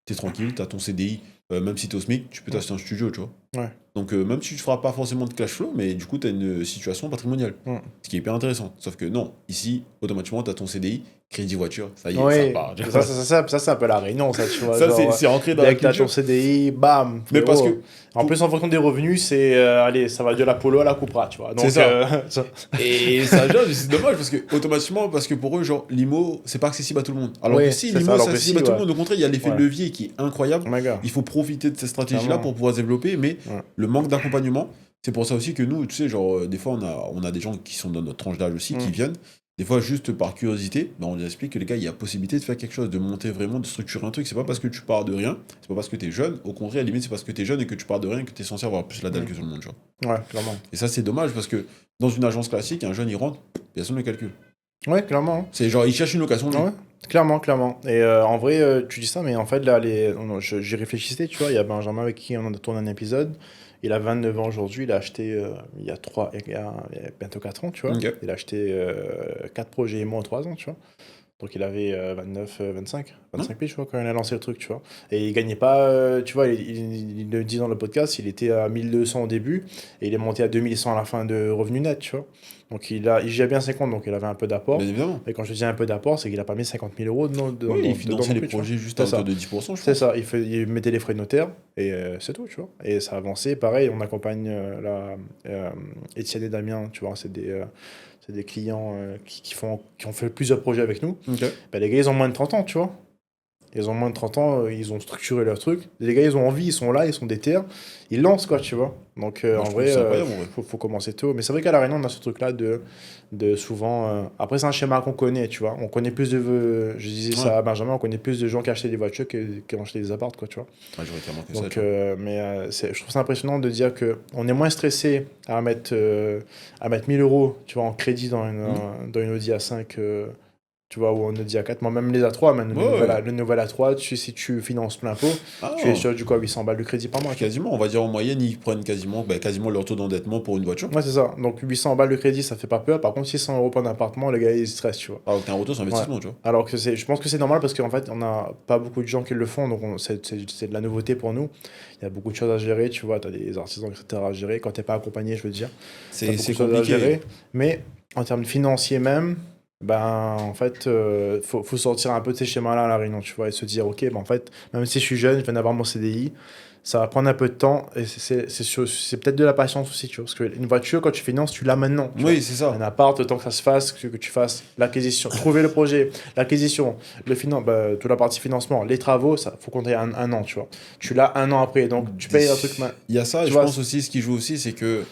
t'es tranquille, t'as ton CDI, même si t'es au SMIC, tu peux t'acheter un studio, tu vois. Ouais. Donc, même si tu feras pas forcément de cash flow, mais du coup, tu as une situation patrimoniale. Ce qui est hyper intéressant. Sauf que non, ici, automatiquement, tu as ton CDI, crédit voiture, ça y est, ça Oui, part. tu ça, vois. ça c'est un peu la réunion, ça, tu vois. Ça, Genre, c'est ancré dans dès la que t'as ton culture. CDI, bam, Mais parce frérot. que. En plus, en fonction des revenus, c'est, allez, ça va de la polo à la Cupra, tu vois. C'est Donc, ça. ça- Et ça, genre, c'est dommage parce que, automatiquement, parce que pour eux, genre, l'IMO, c'est pas accessible à tout le monde. Alors que oui, si c'est ça. l'IMO, c'est Alors que accessible si, à tout le ouais. monde, au contraire, il y a l'effet de Ouais. levier qui est incroyable. Oh my God. Il faut profiter de cette stratégie-là Clairement. pour pouvoir se développer, mais Ouais. le manque d'accompagnement, c'est pour ça aussi que nous, tu sais, genre, des fois, on a des gens qui sont dans notre tranche d'âge aussi, qui viennent. Des fois, juste par curiosité, ben, on leur explique que les gars, il y a possibilité de faire quelque chose, de monter vraiment, de structurer un truc. C'est pas parce que tu pars de rien, c'est pas parce que t'es jeune. Au contraire, limite, c'est parce que t'es jeune et que tu pars de rien que t'es censé avoir plus la dalle que tout le monde, tu vois. Ouais, clairement. Et ça, c'est dommage parce que dans une agence classique, un jeune, il rentre, personne ne le calcule. Ouais, clairement. C'est genre, il cherche une location, lui. Ouais, clairement, clairement. Et en vrai, tu dis ça, mais en fait, là, j'y réfléchissais, tu vois. Il y a Benjamin avec qui on a tourné un épisode. Il a 29 ans aujourd'hui. Il a acheté, il y a il y a bientôt 4 ans, tu vois. Ok. Il a acheté 4 projets IMO en 3 ans, tu vois. Donc il avait 29, 25 piges, tu vois, quand il a lancé le truc, tu vois. Et il gagnait pas, tu vois, il le dit dans le podcast, il était à 1200 au début et il est monté à 2100 à la fin de revenu net, tu vois. Donc il gère bien ses comptes, donc il avait un peu d'apport. Bien évidemment. Et quand je dis un peu d'apport, c'est qu'il a pas mis 50 000 euros dedans, Oui, il dedans finançait non les plus, tu vois. projets juste C'est à hauteur ça. de 10%, je C'est pense. ça, il mettait les frais de notaire et c'est tout, tu vois. Et ça avançait, pareil, on accompagne Étienne et Damien, tu vois, c'est des clients qui ont fait plusieurs projets avec nous. Ok. Ben, les gars, ils ont moins de 30 ans, tu vois. Ils ont moins de 30 ans, ils ont structuré leur truc. Les gars, ils ont envie, ils sont là, ils sont déter. Ils lancent, quoi, tu vois. Donc, Moi, en je trouve vrai, ça incroyable, en vrai. faut commencer tôt. Mais c'est vrai qu'à La Réunion, on a ce truc-là de souvent. Après, c'est un schéma qu'on connaît, tu vois. On connaît plus de. Je disais Ouais. ça à Benjamin, on connaît plus de gens qui achetaient des voitures qui ont acheté des apparts, quoi, tu vois. Majoritairement que ça, Donc, tu vois. je trouve ça impressionnant de dire qu'on est moins stressé à mettre 1000 euros, tu vois, en crédit dans une Audi A5. Tu vois, où on a dit à 4, moi même les A3, même Ouais, ouais. le nouvel A3, si tu finances plein pot, Ah, tu es sur du quoi, 800 balles de crédit par mois. Tu vois. quasiment, on va dire en moyenne, ils prennent quasiment leur taux d'endettement pour une voiture. Ouais, c'est ça. Donc 800 balles de crédit, ça fait pas peur. Par contre, 600 euros pour un appartement, les gars, ils stressent, tu vois. Alors que t'as un retour sur Ouais. investissement, tu vois. Alors que je pense que c'est normal parce qu'en fait, on n'a pas beaucoup de gens qui le font, donc c'est de la nouveauté pour nous. Il y a beaucoup de choses à gérer, tu vois, tu as des artisans, etc. à gérer. Quand t'es pas accompagné, je veux dire, t'as beaucoup C'est de choses à compliqué. gérer. Mais en termes financiers même, ben en fait, faut sortir un peu de ces schémas-là à la Réunion, tu vois, et se dire, ok, ben en fait, même si je suis jeune, je viens d'avoir mon CDI, ça va prendre un peu de temps et c'est peut-être de la patience aussi, tu vois, parce qu'une voiture, quand tu finances, tu l'as maintenant. Tu vois. Oui, c'est ça. Un appart, le temps que ça se fasse, que tu fasses l'acquisition, trouver le projet, l'acquisition, toute la partie financement, les travaux, ça faut compter un an, tu vois. Tu l'as un an après, donc tu payes un truc. Il y a ça, et Tu je vois, pense aussi, ce qui joue aussi, c'est que,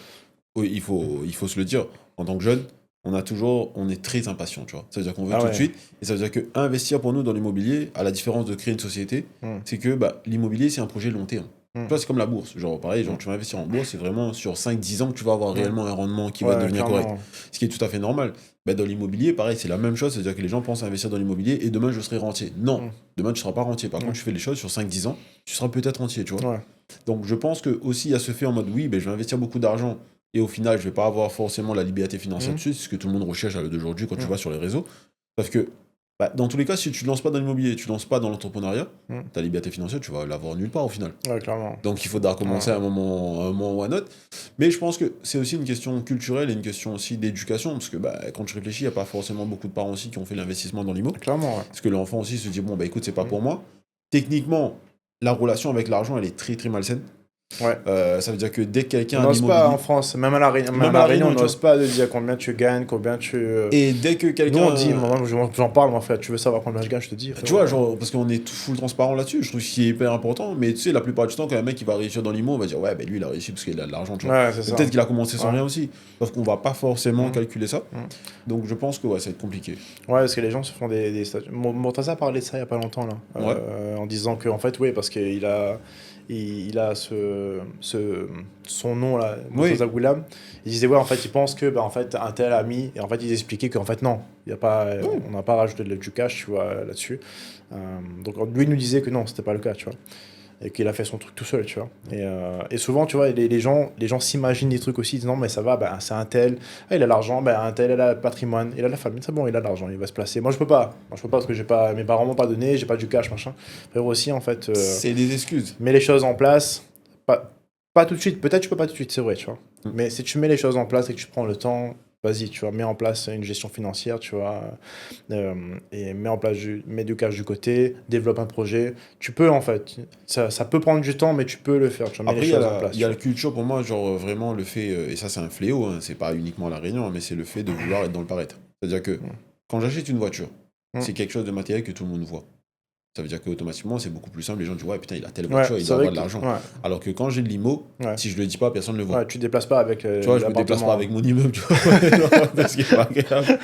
oui, il faut se le dire, en tant que jeune, on est très impatient, tu vois. Ça veut dire qu'on veut Ah tout de ouais. suite, et ça veut dire que investir pour nous dans l'immobilier, à la différence de créer une société, c'est que bah, l'immobilier, c'est un projet long terme. Tu vois, c'est comme la bourse. Genre, pareil, genre, tu vas investir en bourse, c'est vraiment sur 5-10 ans que tu vas avoir réellement un rendement qui va Ouais, devenir correct. clairement. Ce qui est tout à fait normal. Bah, dans l'immobilier, pareil, c'est la même chose. C'est-à-dire que les gens pensent à investir dans l'immobilier et demain, je serai rentier. Non, demain, tu ne seras pas rentier. Par contre, tu fais les choses sur 5-10 ans, tu seras peut-être rentier, tu vois. Ouais. Donc, je pense que aussi, il y a ce fait en mode, oui, ben, je vais investir beaucoup d'argent et au final, je vais pas avoir forcément la liberté financière dessus. C'est ce que tout le monde recherche à l'heure d'aujourd'hui quand tu vas sur les réseaux. Parce que, bah, dans tous les cas, si tu ne lances pas dans l'immobilier, tu ne lances pas dans l'entrepreneuriat, ta liberté financière, tu vas l'avoir nulle part au final. Ouais, clairement. Donc il faudra commencer à un moment ou à un autre. Mais je pense que c'est aussi une question culturelle et une question aussi d'éducation. Parce que bah, quand je réfléchis, il n'y a pas forcément beaucoup de parents aussi qui ont fait l'investissement dans l'immo. Clairement, ouais. Parce que l'enfant aussi se dit, bon, bah écoute, c'est pas pour moi. Techniquement, la relation avec l'argent, elle est très très malsaine. Ouais. Ça veut dire que dès que quelqu'un On a n'ose pas en l'immobilier... France, même à la Réunion, Même à La Réunion, on tu n'ose vois. pas de dire combien tu gagnes, combien tu. Et dès que Nous, quelqu'un... on dit, moi, j'en parle, moi, frère, tu veux savoir combien je gagne, je te dis. Tu vois, genre, parce qu'on est tout full transparent là-dessus, je trouve que c'est hyper important, mais tu sais, la plupart du temps, quand un mec il va réussir dans l'IMO, on va dire, ouais, ben lui il a réussi parce qu'il a de l'argent, tu vois. Ouais, c'est ça. Peut-être qu'il a commencé sans Ouais. rien aussi, sauf qu'on va pas forcément Mm. calculer ça. Mm. Donc je pense que ouais, ça va être compliqué. Ouais, parce que les gens se font des statuts. Mortaza parlait de ça il y a pas longtemps, là. Ouais. En disant que, en fait, oui, parce qu'il a. Il a son nom là, Mortaza Goulam. Il disait ouais en fait il pense que bah, en fait un tel a mis et en fait il expliquait qu'en fait non il y a pas on n'a pas rajouté du cash tu vois là-dessus. Donc lui il nous disait que non c'était pas le cas tu vois. et qu'il a fait son truc tout seul, tu vois. Et souvent, tu vois, les gens s'imaginent des trucs aussi, ils disent non, mais ça va, ben, c'est un tel, ah, il a l'argent, ben, un tel, il a le patrimoine, il a la famille, c'est bon, il a l'argent, il va se placer. Moi, je peux pas. Moi, je peux pas parce que mes parents m'ont pas donné, j'ai pas du cash, machin. Frérot, aussi, en fait, C'est des excuses. mets les choses en place, pas tout de suite, peut-être tu peux pas tout de suite, c'est vrai, tu vois. Mm. Mais si tu mets les choses en place et que tu prends le temps, vas-y, tu vois, mets en place une gestion financière, tu vois, et mets du cash du côté, développe un projet. Tu peux, en fait, ça peut prendre du temps, mais tu peux le faire, tu vois, mets Après, les choses en place, il y tu a vois. la culture pour moi, genre vraiment le fait, et ça c'est un fléau, hein, c'est pas uniquement la Réunion, hein, mais c'est le fait de vouloir être dans le paraître. C'est-à-dire que Mm. quand j'achète une voiture, Mm. c'est quelque chose de matériel que tout le monde voit. Ça veut dire qu'automatiquement, c'est beaucoup plus simple. Les gens disent, ouais, putain, il a telle Ouais, voiture, il c'est doit vrai avoir de que, l'argent. ouais, Alors que quand j'ai de l'IMO, ouais. si je le dis pas, personne ne le voit. Ouais, tu te déplaces pas avec Tu vois, je me déplace pas l'appartement. avec mon immeuble, tu vois, parce qu'il est pas agréable.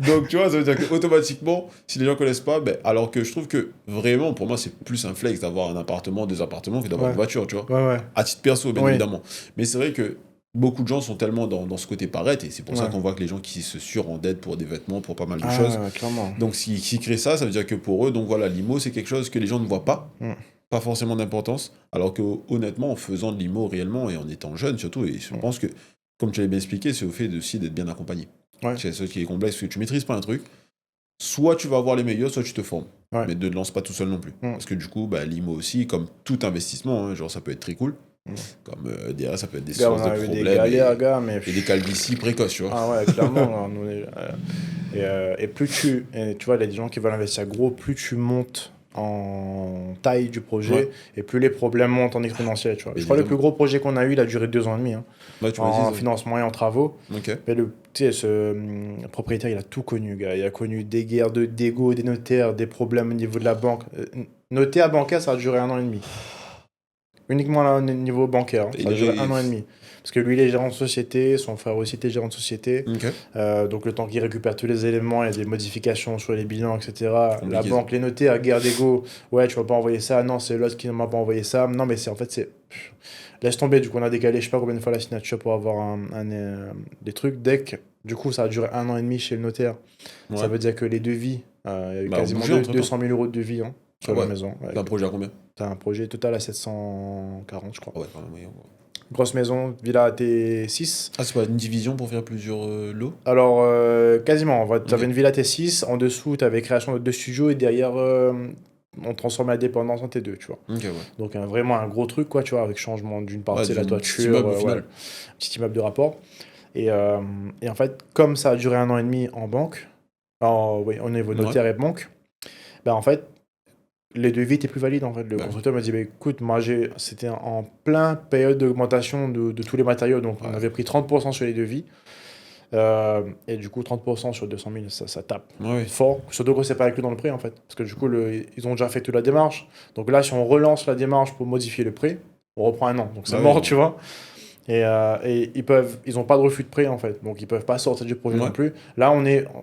Donc, tu vois, ça veut dire qu'automatiquement, si les gens connaissent pas, ben, alors que je trouve que vraiment, pour moi, c'est plus un flex d'avoir un appartement, deux appartements que d'avoir Ouais, une voiture, tu vois. ouais, ouais. À titre perso, bien Oui, évidemment. Mais c'est vrai que beaucoup de gens sont tellement dans ce côté paraître, et c'est pour ça ouais. qu'on voit que les gens qui se surendettent pour des vêtements, pour pas mal de Ah, choses. ouais, clairement. Donc, s'ils créent ça, ça veut dire que pour eux, donc voilà, l'IMO, c'est quelque chose que les gens ne voient pas, Mm. pas forcément d'importance, alors que honnêtement, en faisant de l'IMO réellement et en étant jeune surtout, et je Mm. pense que, comme tu l'as bien expliqué, c'est au fait aussi d'être bien accompagné. Ouais, C'est ce qui est complexe, parce que tu maîtrises pas un truc, soit tu vas avoir les meilleurs, soit tu te formes. ouais. Mais ne te lance pas tout seul non plus. Mm. Parce que du coup, bah, l'IMO aussi, comme tout investissement, hein, genre ça peut être très cool, Mm. comme derrière ça peut être des Gars, on sources de a eu des problèmes galères, gars, mais... et des calvities précoces, tu vois. Ah ouais, clairement. Et plus tu vois, il y a des gens qui veulent investir gros, plus tu montes en taille du Ouais, projet, et plus les problèmes montent en exponentiel, tu vois. bien Je crois que le plus évidemment. gros projet qu'on a eu, il a duré 2 ans et demi, hein, Ouais, tu m'as dit en ça. financement et en travaux. Ok. Mais tu sais, ce propriétaire, il a tout connu, gars. Il a connu des guerres d'ego, des notaires, des problèmes au niveau de la banque. Notaire bancaire, ça a duré 1 an et demi. Uniquement là, au niveau bancaire, hein. Et Ça a duré 1 an et demi. Parce que lui, il est gérant de société, son frère aussi était gérant de société. Ok. Donc le temps qu'il récupère tous les éléments, il y a des modifications sur les bilans, etc. La Compliqué ça. banque, les notaires, guerre d'ego. Ouais, tu vas pas envoyer ça. Non, c'est l'autre qui ne m'a pas envoyé ça. Non, mais c'est. Laisse tomber. Du coup, on a décalé, je sais pas combien de fois la signature pour avoir des trucs. Du coup, ça a duré 1 an et demi chez le notaire. Ça Ouais. veut dire que les devis, il y a eu Bah, quasiment bouger entre 200 000 euros de devis, hein, Ah sur la ouais. maison. T'as un projet à combien? T'as un projet total à 740, je crois. Ah ouais, quand même, oui. Ouais. Grosse maison, villa T6. Ah, c'est pas une division pour faire plusieurs lots? Alors, quasiment. Tu avais Ok. une villa T6, en dessous, tu avais création de 2 studios, et derrière, on transformait la dépendance en T2, tu vois. Ok, ouais. Donc, vraiment un gros truc, quoi, tu vois, avec changement d'une Ouais, partie de la du petit toiture, immeuble au ouais, final. petit immeuble de rapport. Et en fait, comme ça a duré 1 an et demi en banque, oui, au niveau Ouais. notaire et banque, bah, en fait, les devis étaient plus valides, en fait. Le Bah, constructeur m'a dit, bah, écoute, moi, c'était en plein période d'augmentation de tous les matériaux, donc on ouais. avait pris 30% sur les devis. Et du coup, 30% sur 200 000, ça tape Ouais. fort. Surtout que c'est pas inclus dans le prix, en fait. Parce que du coup, ils ont déjà fait toute la démarche. Donc là, si on relance la démarche pour modifier le prix, on reprend un an. Donc c'est Bah mort, oui. tu vois. Et ils ont pas de refus de prix, en fait. Donc ils peuvent pas sortir du projet Ouais. non plus. Là,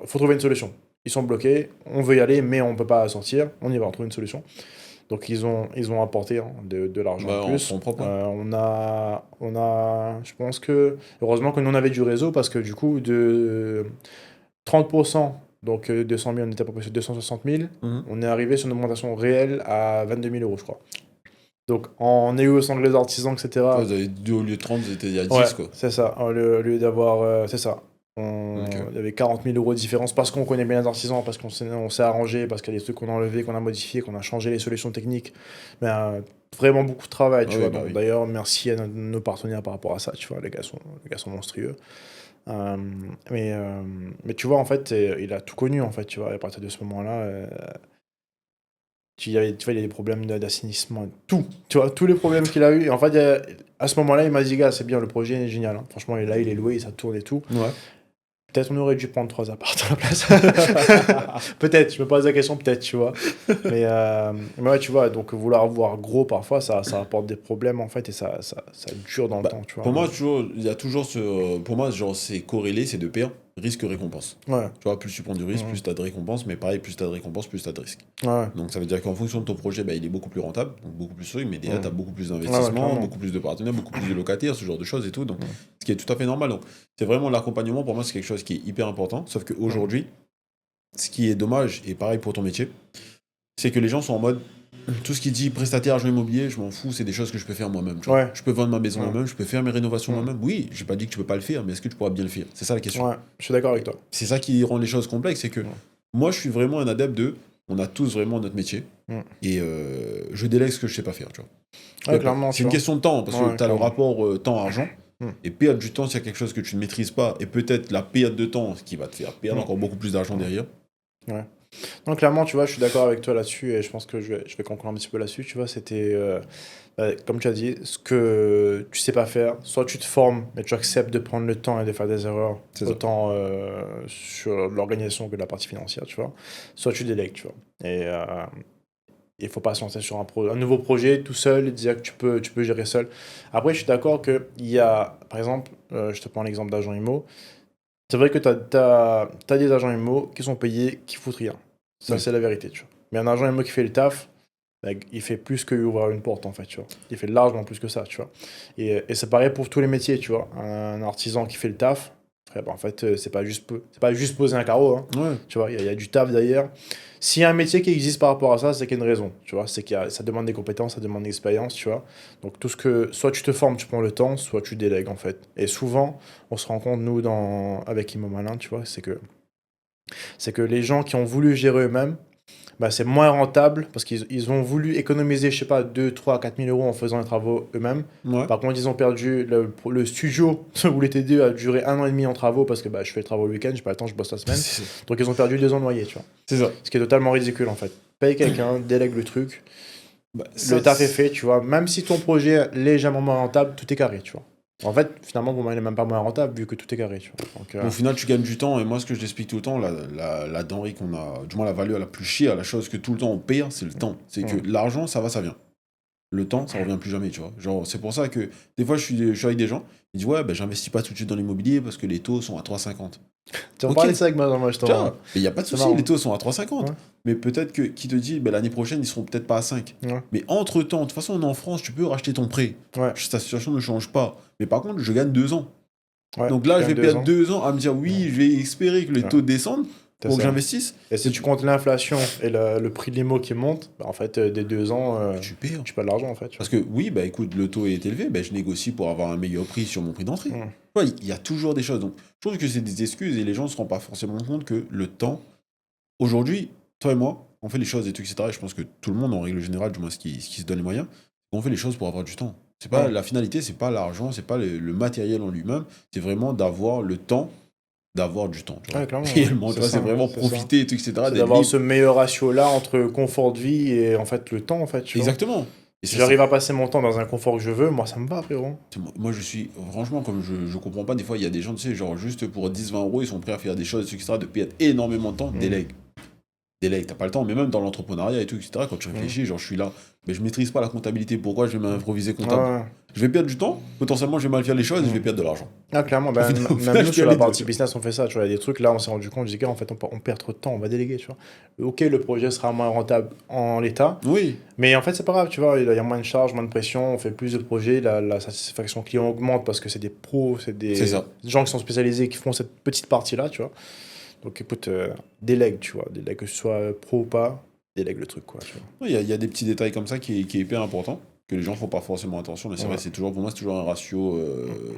faut trouver une solution. Ils sont bloqués, on veut y aller, mais on peut pas sortir. On y va, on trouve une solution. Donc ils ont apporté, hein, de l'argent en Bah, en plus. fonds propres, ouais. Je pense que, heureusement que nous on avait du réseau, parce que du coup, de 30%, donc 200 000, on était à peu près sur 260 000, Mhm. on est arrivé sur une augmentation réelle à 22 000 euros, je crois. Donc en négociant avec les artisans, Ouais, etc. vous avez 2 au lieu de 30, vous étiez à Ouais, 10, quoi. c'est ça. Au lieu d'avoir. C'est ça. Ok. Il y avait 40 000 euros de différence parce qu'on connaît bien les artisans, parce on s'est arrangé, parce qu'il y a des trucs qu'on a enlevés, qu'on a modifiés, qu'on a changé les solutions techniques. Mais vraiment beaucoup de travail, Ah tu oui, vois. bah Donc oui. d'ailleurs, merci à nos partenaires par rapport à ça, tu vois. Les gars sont monstrueux. Euh, mais tu vois, en fait, il a tout connu, en fait, tu vois. À partir de ce moment-là, tu vois, il y a des problèmes d'assainissement, tout. Tu vois, tous les problèmes qu'il a eu. Et en fait, à ce moment-là, il m'a dit, gars, c'est bien, le projet est génial, hein. Franchement, il est là, il est loué, ça tourne et tout. Ouais. Peut-être on aurait dû prendre 3 apparts à la place. Peut-être, je me pose la question, peut-être, tu vois. Mais ouais, tu vois, donc vouloir voir gros, parfois, ça apporte des problèmes, en fait, et ça dure dans le Bah, temps, tu vois. pour moi, toujours, il y a toujours ce. Pour moi, genre, c'est corrélé, c'est de pair, risque-récompense. Ouais, Tu vois, plus tu prends du risque, mhm, plus tu as de récompense, mais pareil, plus tu as de récompense, plus tu as de risque. ouais, Donc ça veut dire qu'en fonction de ton projet, bah, il est beaucoup plus rentable, donc beaucoup plus solide, mais derrière, tu as mhm. beaucoup plus Ouais, ouais, d'investissement, clairement. beaucoup plus de partenaires, beaucoup plus de locataires, ce genre de choses et tout. Donc, Mhm, ce qui est tout à fait normal. Donc, c'est vraiment l'accompagnement, pour moi, c'est quelque chose qui est hyper important. Sauf mhm, qu'aujourd'hui, ce qui est dommage, et pareil pour ton métier, c'est que les gens sont en mode tout ce qui dit prestataire agent immobilier, je m'en fous, c'est des choses que je peux faire moi-même. Tu vois. Ouais. Je peux vendre ma maison Ouais. moi-même, je peux faire mes rénovations Ouais. moi-même. Oui, j'ai pas dit que tu peux pas le faire, mais est-ce que tu pourras bien le faire? C'est ça la question. Ouais, je suis d'accord avec toi. C'est ça qui rend les choses complexes, c'est que Ouais. moi, je suis vraiment un adepte de, on a tous vraiment notre métier, et je délègue ce que je sais pas faire, tu vois. Ouais, clairement. C'est une question de temps, parce que Ouais, tu as le clairement. rapport temps-argent, Mm. et perdre du temps s'il y a quelque chose que tu ne maîtrises pas, et peut-être la perte de temps qui va te faire perdre encore beaucoup plus d'argent derrière. Ouais. Non, clairement, tu vois, je suis d'accord avec toi là-dessus et je pense que je vais conclure un petit peu là-dessus. Tu vois, c'était, comme tu as dit, ce que tu sais pas faire, soit tu te formes, mais tu acceptes de prendre le temps et de faire des erreurs, C'est ça. autant sur l'organisation que la partie financière, tu vois. Soit tu délègues, tu vois. Et il faut pas se lancer sur un nouveau projet tout seul et dire que tu peux gérer seul. Après, je suis d'accord qu'il y a, par exemple, je te prends l'exemple d'agent IMO. C'est vrai que t'as des agents IMO qui sont payés, qui foutent rien. Ça, Oui. c'est la vérité, tu vois. Mais un agent IMO qui fait le taf, il fait plus que ouvrir une porte, en fait, tu vois. Il fait largement plus que ça, tu vois. Et c'est pareil pour tous les métiers, tu vois. Un artisan qui fait le taf, frère, en fait, c'est pas juste poser un carreau, hein. Ouais. Tu vois, il y a du taf derrière. S'il y a un métier qui existe par rapport à ça, c'est qu'il y a une raison, tu vois. C'est ça demande des compétences, ça demande de l'expérience, tu vois. Donc, soit tu te formes, tu prends le temps, soit tu délègues, en fait. Et souvent, on se rend compte, nous, avec Immo Malin, tu vois, c'est que les gens qui ont voulu gérer eux-mêmes, bah, c'est moins rentable parce qu'ils ont voulu économiser, je sais pas, 2 3 4 000 euros en faisant les travaux eux-mêmes. Ouais. Par contre, ils ont perdu le studio où les T2 a duré 1 an et demi en travaux parce que bah, je fais le travaux le week-end, j'ai pas le temps, je bosse la semaine. Donc, ils ont perdu 2 ans de loyer, tu vois. C'est ça. Ce qui est totalement ridicule en fait. Paye quelqu'un, délègue le truc, Bah, le taf est fait, tu vois. Même si ton projet est légèrement moins rentable, tout est carré, tu vois. En fait, finalement, pour moi, il n'est même pas moins rentable vu que tout est carré, tu vois. Donc, Au final, tu gagnes du temps, et moi, ce que je t'explique tout le temps, la denrée qu'on a, du moins la valeur la plus chère, la chose que tout le temps on perd, c'est le temps. C'est que l'argent, ça va, ça vient. Le temps, ça revient plus jamais, tu vois. Genre, c'est pour ça que des fois, je suis avec des gens, ils disent, ouais, ben, j'investis pas tout de suite dans l'immobilier parce que les taux sont à 3,50. tu en Ok. parlais de ça avec moi, Tu vois, il n'y a pas de C'est souci, marrant. les taux sont à 3,50. Ouais. Mais peut-être que, qui te dit, ben, l'année prochaine, ils seront peut-être pas à 5. Ouais. Mais entre-temps, de toute façon, on est en France, tu peux racheter ton prêt. Ouais. Ta situation ne change pas. Mais par contre, je gagne 2 ans. Ouais, Donc là, tu je vais gagnes 2 perdre ans. 2 ans à me dire, oui, je vais espérer que les Ouais. taux descendent C'est pour que ça. j'investisse. Et si tu comptes l'inflation et le prix de l'IMO qui monte, bah, en fait, des 2 ans, Tu perds. tu perds de l'argent, en fait. Tu Parce que oui, bah écoute, le taux est élevé, bah, je négocie pour avoir un meilleur prix sur mon prix d'entrée. vois. Ouais, il y a toujours des choses. Donc, je trouve que c'est des excuses et les gens ne se rendent pas forcément compte que le temps. Aujourd'hui, toi et moi, on fait les choses et tout, etc. Et je pense que tout le monde, en règle générale, du moins ce qui se donne les moyens, on fait les choses pour avoir du temps. C'est pas, la finalité, c'est pas l'argent, c'est pas le matériel en lui-même, c'est vraiment d'avoir le temps, d'avoir du temps. Tu vois. Ouais, clairement, Réellement, c'est tu vois, ça, c'est vraiment c'est profiter et tout, etc. C'est d'être d'avoir libre. ce meilleur ratio-là entre confort de vie et en fait le temps, en fait. Tu vois. Exactement. Et Si ça, j'arrive à passer mon temps dans un confort que je veux, moi, ça me va, frérot. moi, je suis, franchement, comme je comprends pas, des fois, il y a des gens, tu sais, genre, juste pour 10-20 euros, ils sont prêts à faire des choses, etc., de perdre énormément de temps, délègue, t'as pas le temps, mais même dans l'entrepreneuriat et tout, etc., quand tu réfléchis, genre, je suis là, mais je maîtrise pas la comptabilité, pourquoi je vais m'improviser comptable? Ouais. Je vais perdre du temps, potentiellement, je vais mal faire les choses et je vais perdre de l'argent. Ah, clairement, Au bah, final, même nous je sur perds la les deux, partie tu vois. business, on fait ça. Tu vois, il y a des trucs là, on s'est rendu compte, je dis, gars, en fait, on perd trop de temps, on va déléguer, tu vois. Ok, le projet sera moins rentable en l'état, Oui, mais en fait, c'est pas grave, tu vois, il y a moins de charges, moins de pression, on fait plus de projets, la satisfaction client augmente parce que c'est des pros, c'est c'est ça. des gens qui sont spécialisés qui font cette petite partie-là, tu vois. Donc écoute, délègue, tu vois, délègue, que ce soit pro ou pas, délègue le truc, quoi, tu vois. Il y a des petits détails comme ça qui est hyper important, que les gens font pas forcément attention, mais c'est vrai, c'est toujours, pour moi, c'est toujours un ratio,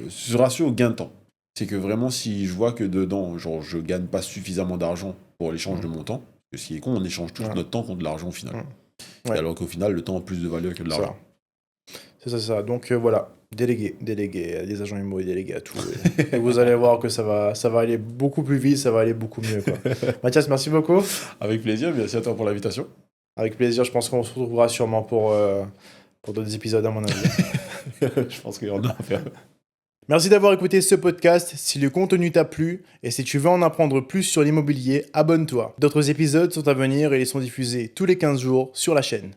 ce ratio gain de temps. C'est que vraiment, si je vois que dedans, genre, je gagne pas suffisamment d'argent pour l'échange de mon temps, parce que ce qui est con, on échange tous notre temps contre de l'argent au final. Ouais. Et alors qu'au final, le temps a plus de valeur que de l'argent. C'est ça. Donc voilà, déléguer à des agents IMO et déléguer à tout. Et vous allez voir que ça va aller beaucoup plus vite, ça va aller beaucoup mieux, quoi. Mathias, merci beaucoup. Avec plaisir, merci à toi pour l'invitation. Avec plaisir, je pense qu'on se retrouvera sûrement pour d'autres épisodes, à mon avis. Je pense qu'il y en a à faire. Merci d'avoir écouté ce podcast. Si le contenu t'a plu et si tu veux en apprendre plus sur l'immobilier, abonne-toi. D'autres épisodes sont à venir et ils sont diffusés tous les 15 jours sur la chaîne.